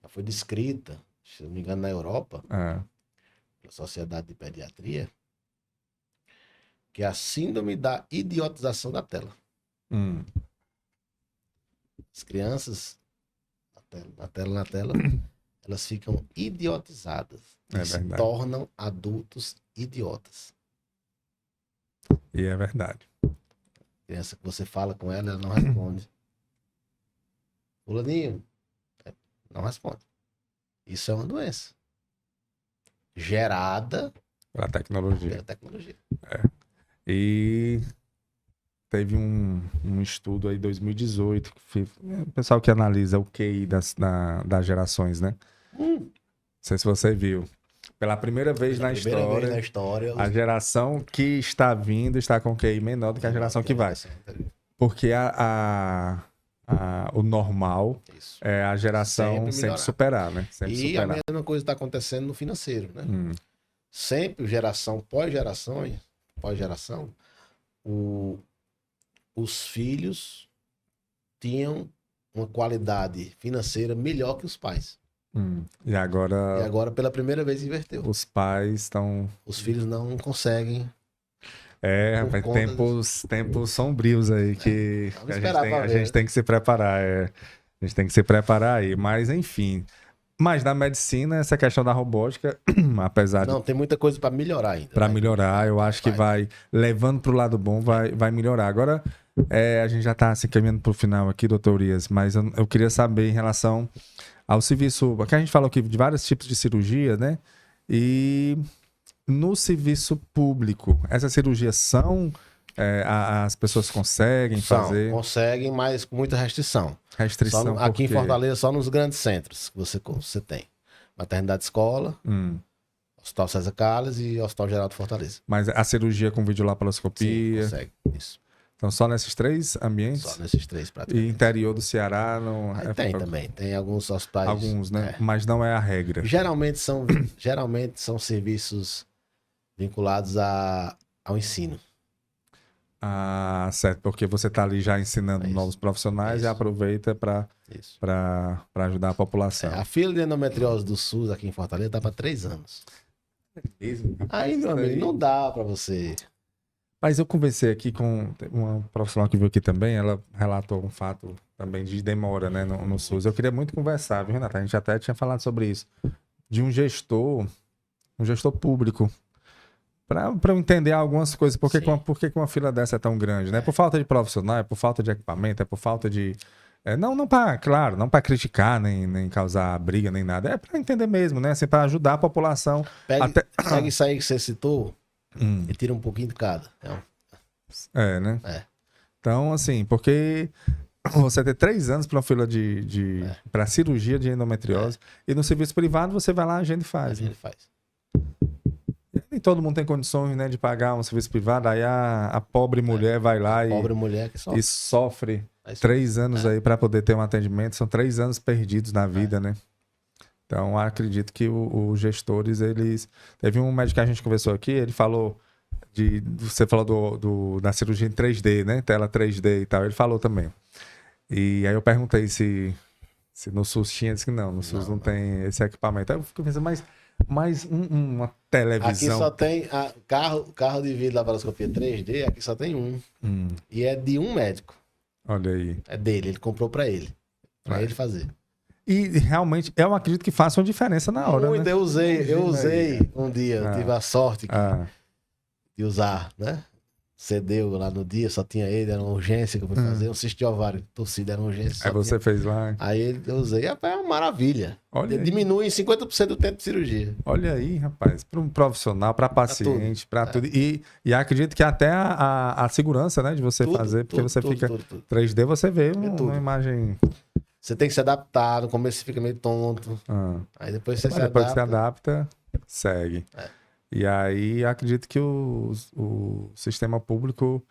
Speaker 3: já foi descrita, se não me engano, na Europa, pela Sociedade de Pediatria, que é a síndrome da idiotização da tela. As crianças, na tela, elas ficam idiotizadas. E se tornam adultos idiotas.
Speaker 1: E é verdade.
Speaker 3: Criança que você fala com ela, ela não responde. Fulaninho, não responde. Isso é uma doença. Gerada
Speaker 1: pela tecnologia. E teve um estudo aí em 2018, o pessoal que analisa o QI das gerações, né? Não sei se você viu. Pela primeira vez na história, a geração que está vindo está com QI menor do que a geração que vai. Porque o normal é a geração sempre superar, né?
Speaker 3: E a mesma coisa está acontecendo no financeiro, né? Sempre geração pós-geração, os filhos tinham uma qualidade financeira melhor que os pais.
Speaker 1: E agora,
Speaker 3: pela primeira vez, inverteu.
Speaker 1: Os pais estão...
Speaker 3: Os filhos não conseguem.
Speaker 1: É,
Speaker 3: Por
Speaker 1: rapaz,
Speaker 3: conta
Speaker 1: tempos sombrios aí que
Speaker 3: Vamos
Speaker 1: a gente
Speaker 3: esperar
Speaker 1: tem,
Speaker 3: pra
Speaker 1: a
Speaker 3: ver,
Speaker 1: gente
Speaker 3: né?
Speaker 1: tem que se preparar. A gente tem que se preparar aí. Mas, enfim. Mas na medicina, essa questão da robótica, apesar de
Speaker 3: Não, tem muita coisa pra melhorar ainda.
Speaker 1: para
Speaker 3: Vai-
Speaker 1: melhorar, eu acho que vai levando para o lado bom, vai melhorar. Agora, a gente já está se caminhando para o final aqui, doutor Urias, mas eu queria saber em relação ao serviço, que a gente falou aqui de vários tipos de cirurgia, né? E no serviço público, essas cirurgias as pessoas conseguem fazer
Speaker 3: Conseguem, mas com muita restrição.
Speaker 1: restrição?
Speaker 3: Aqui em
Speaker 1: por quê?
Speaker 3: Fortaleza, só nos grandes centros que você tem. Maternidade Escola,
Speaker 1: Hum.
Speaker 3: Hospital César Carlos e Hospital Geral de Fortaleza.
Speaker 1: Mas a cirurgia com
Speaker 3: Sim,
Speaker 1: videolaparoscopia,
Speaker 3: consegue. Isso.
Speaker 1: então só nesses três ambientes?
Speaker 3: Só nesses três
Speaker 1: E
Speaker 3: praticamente.
Speaker 1: interior do Ceará não
Speaker 3: Aí tem também. Tem alguns hospitais.
Speaker 1: Alguns, né?
Speaker 3: É.
Speaker 1: Mas não é a regra.
Speaker 3: Geralmente são serviços vinculados ao ensino.
Speaker 1: Ah, certo, porque você está ali já ensinando
Speaker 3: É isso.
Speaker 1: novos profissionais e
Speaker 3: Isso.
Speaker 1: aproveita para
Speaker 3: Isso.
Speaker 1: ajudar a população.
Speaker 3: A fila de endometriose do SUS aqui em Fortaleza dá para 3 anos. Aí, meu amigo, não dá para você.
Speaker 1: Mas eu conversei aqui com uma profissional que veio aqui também, ela relatou um fato também de demora, né, no SUS. Eu queria muito conversar, viu, Renata? A gente até tinha falado sobre isso. De um gestor público, para eu entender algumas coisas. Por que
Speaker 3: Sim.
Speaker 1: por que uma fila dessa é tão grande, né? É por falta de profissional, é por falta de equipamento, é por falta de... não para, claro, não para criticar, nem causar briga, nem nada. É para entender mesmo, né? Assim, para ajudar a população.
Speaker 3: Pega isso aí que você citou e tira um pouquinho de cada.
Speaker 1: Né?
Speaker 3: É.
Speaker 1: Então, assim, porque você ter 3 anos para uma fila para cirurgia de endometriose e no serviço privado você vai lá, a gente faz.
Speaker 3: Ele faz.
Speaker 1: Nem todo mundo tem condições, né, de pagar um serviço privado. Aí a pobre mulher vai lá
Speaker 3: Pobre mulher que só.
Speaker 1: e sofre
Speaker 3: Aí só-
Speaker 1: 3 anos aí para poder ter um atendimento. São 3 anos perdidos na vida, né? Então, acredito que os gestores, eles... Teve um médico que a gente conversou aqui, ele falou você falou da cirurgia em 3D, né? Tela 3D e tal. Ele falou também. E aí eu perguntei se no SUS tinha, disse que não, no SUS não tem esse equipamento. Aí eu fico pensando, mas uma
Speaker 3: Aqui
Speaker 1: televisão...
Speaker 3: só tem carro de vidro laparoscopia 3D, aqui só tem um. E é de um médico.
Speaker 1: Olha aí.
Speaker 3: É dele, ele comprou pra ele. Pra ele fazer.
Speaker 1: E realmente, eu acredito que faça uma diferença na hora,
Speaker 3: Muito,
Speaker 1: né?
Speaker 3: eu usei
Speaker 1: Imagina
Speaker 3: um dia, eu
Speaker 1: Ah.
Speaker 3: tive a sorte
Speaker 1: Ah,
Speaker 3: de usar, né? Cedeu lá no dia, só tinha ele, era uma urgência que eu fui fazer, um cisto de ovário torcido, era uma urgência. só
Speaker 1: aí você
Speaker 3: tinha-
Speaker 1: fez lá.
Speaker 3: Aí eu usei, rapaz, é uma maravilha.
Speaker 1: Olha aí.
Speaker 3: Diminui em 50% do tempo de cirurgia.
Speaker 1: Olha aí, rapaz, para um profissional, para paciente, para tudo. E acredito que até a segurança, né, de você
Speaker 3: Tudo,
Speaker 1: fazer, porque
Speaker 3: tudo,
Speaker 1: você
Speaker 3: tudo,
Speaker 1: fica
Speaker 3: tudo.
Speaker 1: 3D, você vê
Speaker 3: tudo.
Speaker 1: uma imagem.
Speaker 3: Você tem que se adaptar, no começo você fica meio tonto, aí depois você
Speaker 1: Mas
Speaker 3: se
Speaker 1: depois que se
Speaker 3: adapta.
Speaker 1: adapta, segue.
Speaker 3: É.
Speaker 1: E aí acredito que o sistema público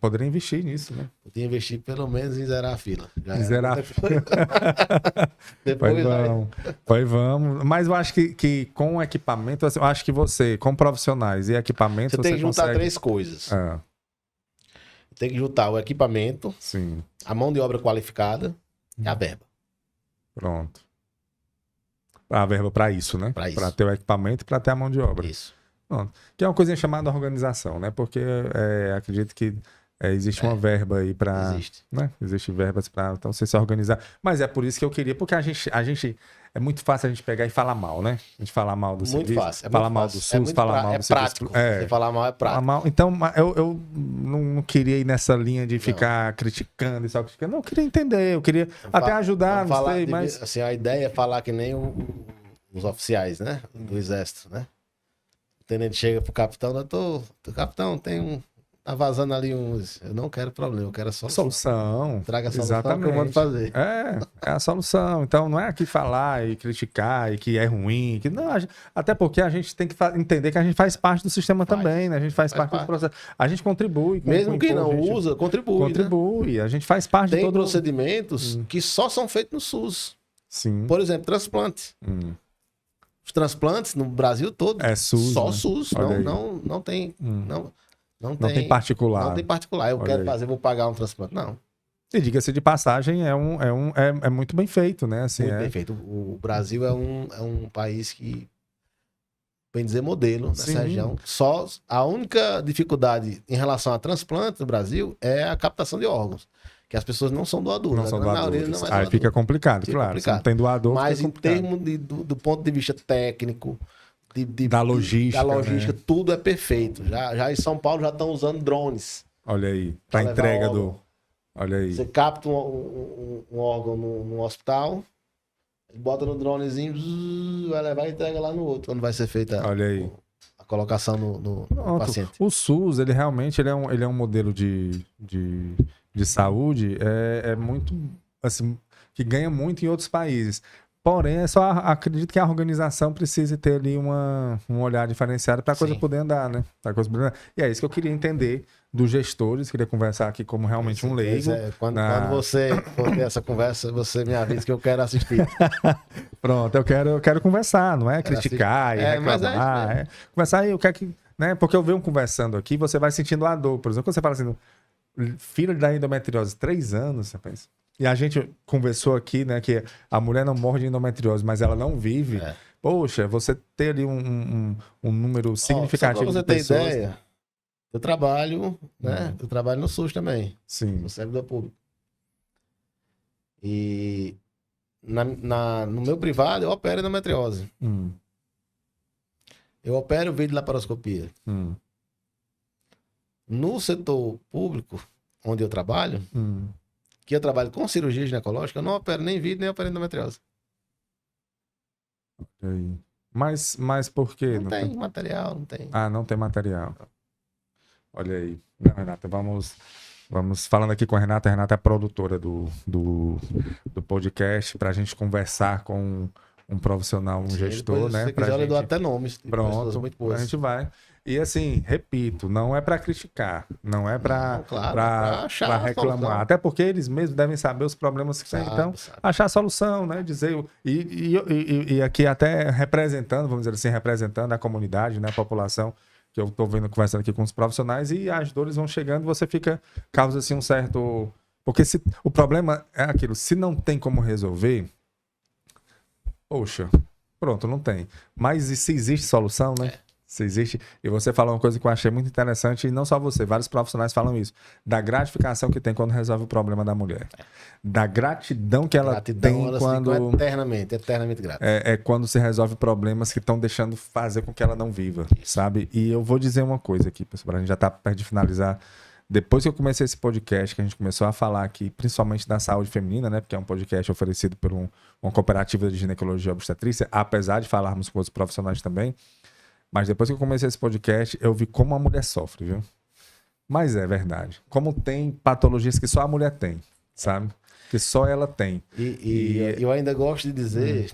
Speaker 1: poderia investir nisso, né?
Speaker 3: Eu tinha que investir pelo menos em zerar a fila. Já
Speaker 1: Em
Speaker 3: era.
Speaker 1: zerar a
Speaker 3: Depois-
Speaker 1: Pois
Speaker 3: Depois vai.
Speaker 1: vamos, pois vamos. Mas eu acho que com equipamento, assim, eu acho que você, com profissionais e equipamento,
Speaker 3: Você tem que juntar
Speaker 1: consegue...
Speaker 3: 3 coisas.
Speaker 1: Ah,
Speaker 3: Tem que juntar o equipamento,
Speaker 1: sim,
Speaker 3: a mão de obra qualificada e a verba.
Speaker 1: pronto. A verba para isso, né?
Speaker 3: Pra isso.
Speaker 1: Para ter o equipamento e para ter a mão de obra.
Speaker 3: Isso.
Speaker 1: Pronto. Que é uma coisinha chamada organização, né? Porque acredito que existe uma verba aí para...
Speaker 3: Existe.
Speaker 1: Né? Existe verbas para então, você se organizar. Mas é por isso que eu queria, porque a gente é muito fácil a gente pegar e falar mal, né? A gente falar mal do
Speaker 3: Muito
Speaker 1: serviço,
Speaker 3: fácil.
Speaker 1: falar
Speaker 3: muito
Speaker 1: mal
Speaker 3: fácil.
Speaker 1: do SUS, falar mal do serviço.
Speaker 3: prático. Você falar mal é
Speaker 1: Falar
Speaker 3: prático.
Speaker 1: mal. Então, eu não queria ir nessa linha de ficar criticando e só criticando. Não, eu queria entender, eu queria até ajudar, não sei, mas...
Speaker 3: Assim, a ideia é falar que nem os oficiais, né? Do exército, né? O tenente chega pro capitão, capitão, tá vazando ali uns... Eu não quero problema, eu quero a solução.
Speaker 1: Solução.
Speaker 3: Traga a solução
Speaker 1: Exatamente.
Speaker 3: que eu mando fazer.
Speaker 1: É a solução. Então, não é aqui falar e criticar e que é ruim. Que, não, até porque a gente tem que entender que a gente faz parte do sistema também, né? A gente faz parte do processo. A gente contribui.
Speaker 3: Mesmo
Speaker 1: com
Speaker 3: quem não
Speaker 1: a gente
Speaker 3: usa, contribui. Né?
Speaker 1: contribui. A gente faz parte de
Speaker 3: Tem
Speaker 1: todo...
Speaker 3: procedimentos que só são feitos no SUS.
Speaker 1: Sim.
Speaker 3: Por exemplo, transplante. Os transplantes no Brasil todo.
Speaker 1: É SUS,
Speaker 3: Só
Speaker 1: né?
Speaker 3: SUS.
Speaker 1: Olha aí.
Speaker 3: Não tem. Não
Speaker 1: tem particular.
Speaker 3: Não tem particular. Eu
Speaker 1: Olha
Speaker 3: quero
Speaker 1: aí.
Speaker 3: fazer, vou pagar um transplante. Não.
Speaker 1: E diga-se de passagem, é muito bem feito, né? Assim,
Speaker 3: Muito bem feito. O Brasil é um país que bem dizer, modelo
Speaker 1: Sim.
Speaker 3: nessa região. Só a única dificuldade em relação a transplante no Brasil é a captação de órgãos. Que as pessoas não são doadoras.
Speaker 1: Não são
Speaker 3: A grande maioria
Speaker 1: doadores.
Speaker 3: não é
Speaker 1: Aí
Speaker 3: doador.
Speaker 1: fica complicado,
Speaker 3: Fica
Speaker 1: claro.
Speaker 3: complicado.
Speaker 1: Se não tem doador,
Speaker 3: Mas
Speaker 1: fica
Speaker 3: em
Speaker 1: complicado.
Speaker 3: termos do ponto de vista técnico,
Speaker 1: Da logística,
Speaker 3: né? Tudo é perfeito. Já em São Paulo já estão usando drones.
Speaker 1: Olha aí,
Speaker 3: Pra
Speaker 1: pra
Speaker 3: levar
Speaker 1: entrega
Speaker 3: órgão.
Speaker 1: do... Olha aí.
Speaker 3: Você capta um órgão no hospital, bota no dronezinho, vai levar e entrega lá no outro, quando vai ser feita
Speaker 1: Olha aí.
Speaker 3: a colocação no
Speaker 1: Pronto.
Speaker 3: paciente.
Speaker 1: O SUS, ele realmente ele é um modelo de saúde muito, assim, que ganha muito em outros países. Porém, acredito que a organização precise ter ali um olhar diferenciado para a coisa
Speaker 3: Sim.
Speaker 1: poder andar, né? Pra coisa poder andar. E é isso que eu queria entender dos gestores, queria conversar aqui como realmente um leigo.
Speaker 3: Quando você for ter essa conversa, você me avisa que eu quero assistir.
Speaker 1: Pronto, eu quero conversar, não é criticar e
Speaker 3: mas
Speaker 1: reclamar. Conversar aí, o que é que... Né? Porque eu venho conversando aqui, você vai sentindo a dor. Por exemplo, quando você fala assim, filho da endometriose, 3 anos, você pensa. E a gente conversou aqui, né, que a mulher não morre de endometriose, mas ela não vive.
Speaker 3: É.
Speaker 1: Poxa, você ter ali um número significativo
Speaker 3: Só pra você
Speaker 1: de
Speaker 3: ter
Speaker 1: pessoas...
Speaker 3: ideia, eu trabalho, né? Eu trabalho no SUS também,
Speaker 1: Sim.
Speaker 3: no servidor público. E no meu privado eu opero endometriose. Eu opero vídeo laparoscopia. No setor público, onde eu trabalho, que eu trabalho com cirurgia ginecológica, eu não opero nem vídeo, nem opero endometriose.
Speaker 1: Aí. Mas por quê?
Speaker 3: Não tem material, não tem.
Speaker 1: Ah, não tem material. Olha aí. Não, Renata, vamos falando aqui com a Renata. A Renata é a produtora do podcast, para a gente conversar com um profissional, gestor,
Speaker 3: depois,
Speaker 1: né?
Speaker 3: Se você quiser, eu dou até nomes.
Speaker 1: Pronto,
Speaker 3: muito boas.
Speaker 1: a gente vai. E assim, repito, não é para criticar, não é para reclamar. Até porque eles mesmos devem saber os problemas que tem. Então, achar a solução, né? Dizer. E aqui até representando, vamos dizer assim, representando a comunidade, né? A população, que eu estou vendo, conversando aqui com os profissionais, e as dores vão chegando, você causa assim um certo. Porque o problema é aquilo, se não tem como resolver, poxa, pronto, não tem. Mas e se existe solução, né? Se existe. E você falou uma coisa que eu achei muito interessante, e não só você, vários profissionais falam isso, da gratificação que tem quando resolve o problema da mulher. Da gratidão que ela tem quando.
Speaker 3: Eternamente grata.
Speaker 1: É quando se resolve problemas que estão deixando fazer com que ela não viva, sabe? E eu vou dizer uma coisa aqui, pessoal, a gente já está perto de finalizar. Depois que eu comecei esse podcast, que a gente começou a falar aqui, principalmente da saúde feminina, né? Porque é um podcast oferecido por uma cooperativa de ginecologia e obstetrícia, apesar de falarmos com outros profissionais também. Mas depois que eu comecei esse podcast, eu vi como a mulher sofre, viu? Mas é verdade. Como tem patologias que só a mulher tem, sabe? Que só ela tem.
Speaker 3: E eu ainda gosto de dizer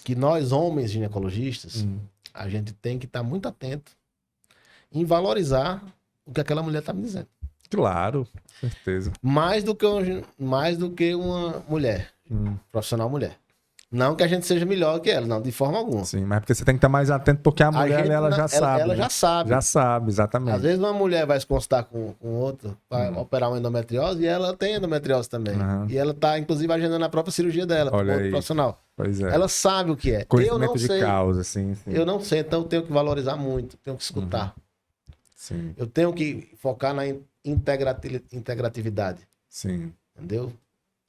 Speaker 3: que nós, homens ginecologistas, a gente tem que estar muito atento em valorizar o que aquela mulher está me dizendo.
Speaker 1: Claro, certeza.
Speaker 3: Mais do que uma mulher, profissional mulher. Não que a gente seja melhor que ela, não, de forma alguma.
Speaker 1: Sim, mas porque você tem que estar mais atento, porque a mulher, ela já sabe.
Speaker 3: Ela já sabe.
Speaker 1: Já sabe, exatamente.
Speaker 3: Às vezes uma mulher vai se consultar com outra, vai operar uma endometriose, e ela tem endometriose também. E ela está, inclusive, agendando a própria cirurgia dela, para outro profissional.
Speaker 1: Pois é.
Speaker 3: Ela sabe o que é.
Speaker 1: Conhecimento de causa, sim.
Speaker 3: Eu não sei, então eu tenho que valorizar muito, tenho que escutar.
Speaker 1: Sim.
Speaker 3: Eu tenho que focar na integratividade.
Speaker 1: Sim.
Speaker 3: Entendeu?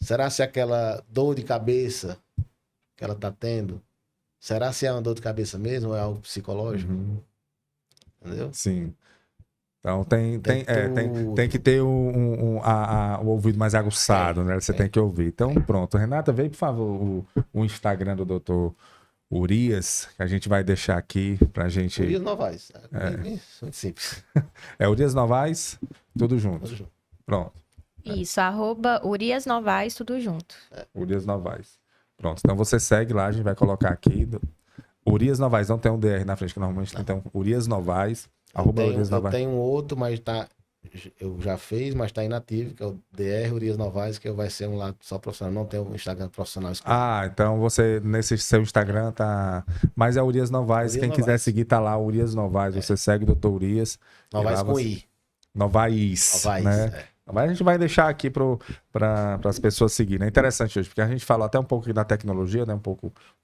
Speaker 3: Será se aquela dor de cabeça que ela tá tendo, será se é uma dor de cabeça mesmo ou é algo psicológico? Entendeu?
Speaker 1: Sim. Então tem que ter o ouvido mais aguçado, né? Você tem que ouvir. Então pronto. Renata, veio, por favor, o Instagram do Dr. Urias, que a gente vai deixar aqui pra gente...
Speaker 3: Urias Novaes. Muito simples.
Speaker 1: É Urias Novaes, tudo junto. Pronto.
Speaker 2: Isso, @Urias Novaes, tudo junto.
Speaker 1: Urias Novaes. Pronto, então você segue lá, a gente vai colocar aqui. Urias Novaes, não tem um DR na frente, que normalmente tem. Então, Urias Novaes, @Urias Novaes.
Speaker 3: Eu tenho outro, mas eu já fiz, mas tá inativo, que é o DR Urias Novaes, que vai ser um lado só profissional, não tem um Instagram profissional exclusivo.
Speaker 1: Ah, então você, nesse seu Instagram, tá... Mas é Urias Novaes, quem quiser seguir, tá lá, Urias Novaes. Você segue o Dr. Urias.
Speaker 3: Novaes com I.
Speaker 1: Novaes, né? Mas a gente vai deixar aqui para as pessoas seguirem. É interessante hoje, porque a gente falou até um pouco da tecnologia, né? Um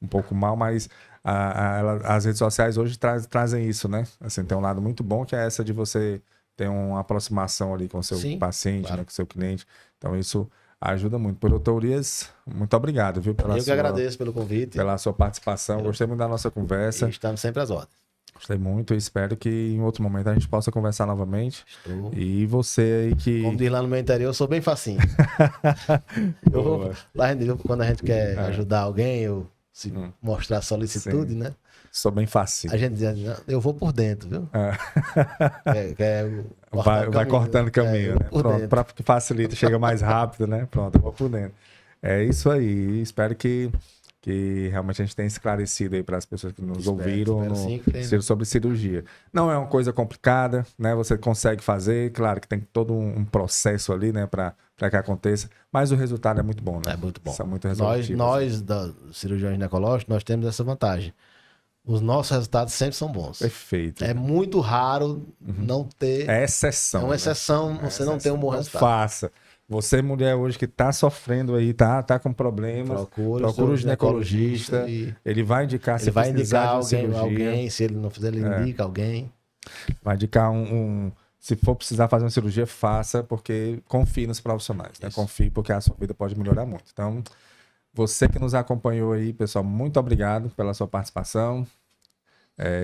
Speaker 1: pouco mal, mas as redes sociais hoje trazem isso, né? Assim, tem um lado muito bom, que é essa de você ter uma aproximação ali com o seu paciente, claro, né? Com o seu cliente. Então, isso ajuda muito. Doutor Urias, muito obrigado, viu?
Speaker 3: Eu que agradeço pelo convite.
Speaker 1: Pela sua participação. Gostei muito da nossa conversa.
Speaker 3: E estamos sempre às ordens.
Speaker 1: Gostei muito e espero que em outro momento a gente possa conversar novamente.
Speaker 3: Estou.
Speaker 1: E você aí que...
Speaker 3: Como diz lá no meu interior, eu sou bem facinho. Lá quando a gente quer ajudar alguém, mostrar solicitude, né?
Speaker 1: Sou bem facinho.
Speaker 3: A gente diz, eu vou por dentro, viu?
Speaker 1: Vai cortando o caminho, né? Pronto, para que facilita, chega mais rápido, né? Pronto, eu vou por dentro. É isso aí. Espero que realmente a gente tenha esclarecido aí para as pessoas que nos ouviram sobre cirurgia. Não é uma coisa complicada, né? Você consegue fazer, claro que tem todo um processo ali, né? Para que aconteça, mas o resultado é muito bom, né?
Speaker 3: É muito bom.
Speaker 1: São muito
Speaker 3: nós da cirurgia ginecológica, nós temos essa vantagem. Os nossos resultados sempre são bons.
Speaker 1: Perfeito.
Speaker 3: É muito raro não ter...
Speaker 1: É exceção.
Speaker 3: É uma exceção você não ter um bom resultado.
Speaker 1: Não faça. Você, mulher, hoje que tá sofrendo aí, tá com problemas, procura o ginecologista. Ele vai indicar se
Speaker 3: vai indicar alguém, se ele não fizer, ele indica alguém.
Speaker 1: Vai indicar se for precisar fazer uma cirurgia, faça, porque confie nos profissionais, né? Confie, porque a sua vida pode melhorar muito. Então, você que nos acompanhou aí, pessoal, muito obrigado pela sua participação.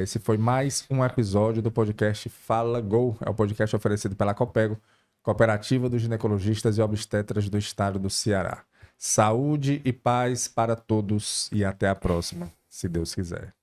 Speaker 1: Esse foi mais um episódio do podcast Fala Go. É o podcast oferecido pela Copego, Cooperativa dos Ginecologistas e Obstetras do Estado do Ceará. Saúde e paz para todos e até a próxima, se Deus quiser.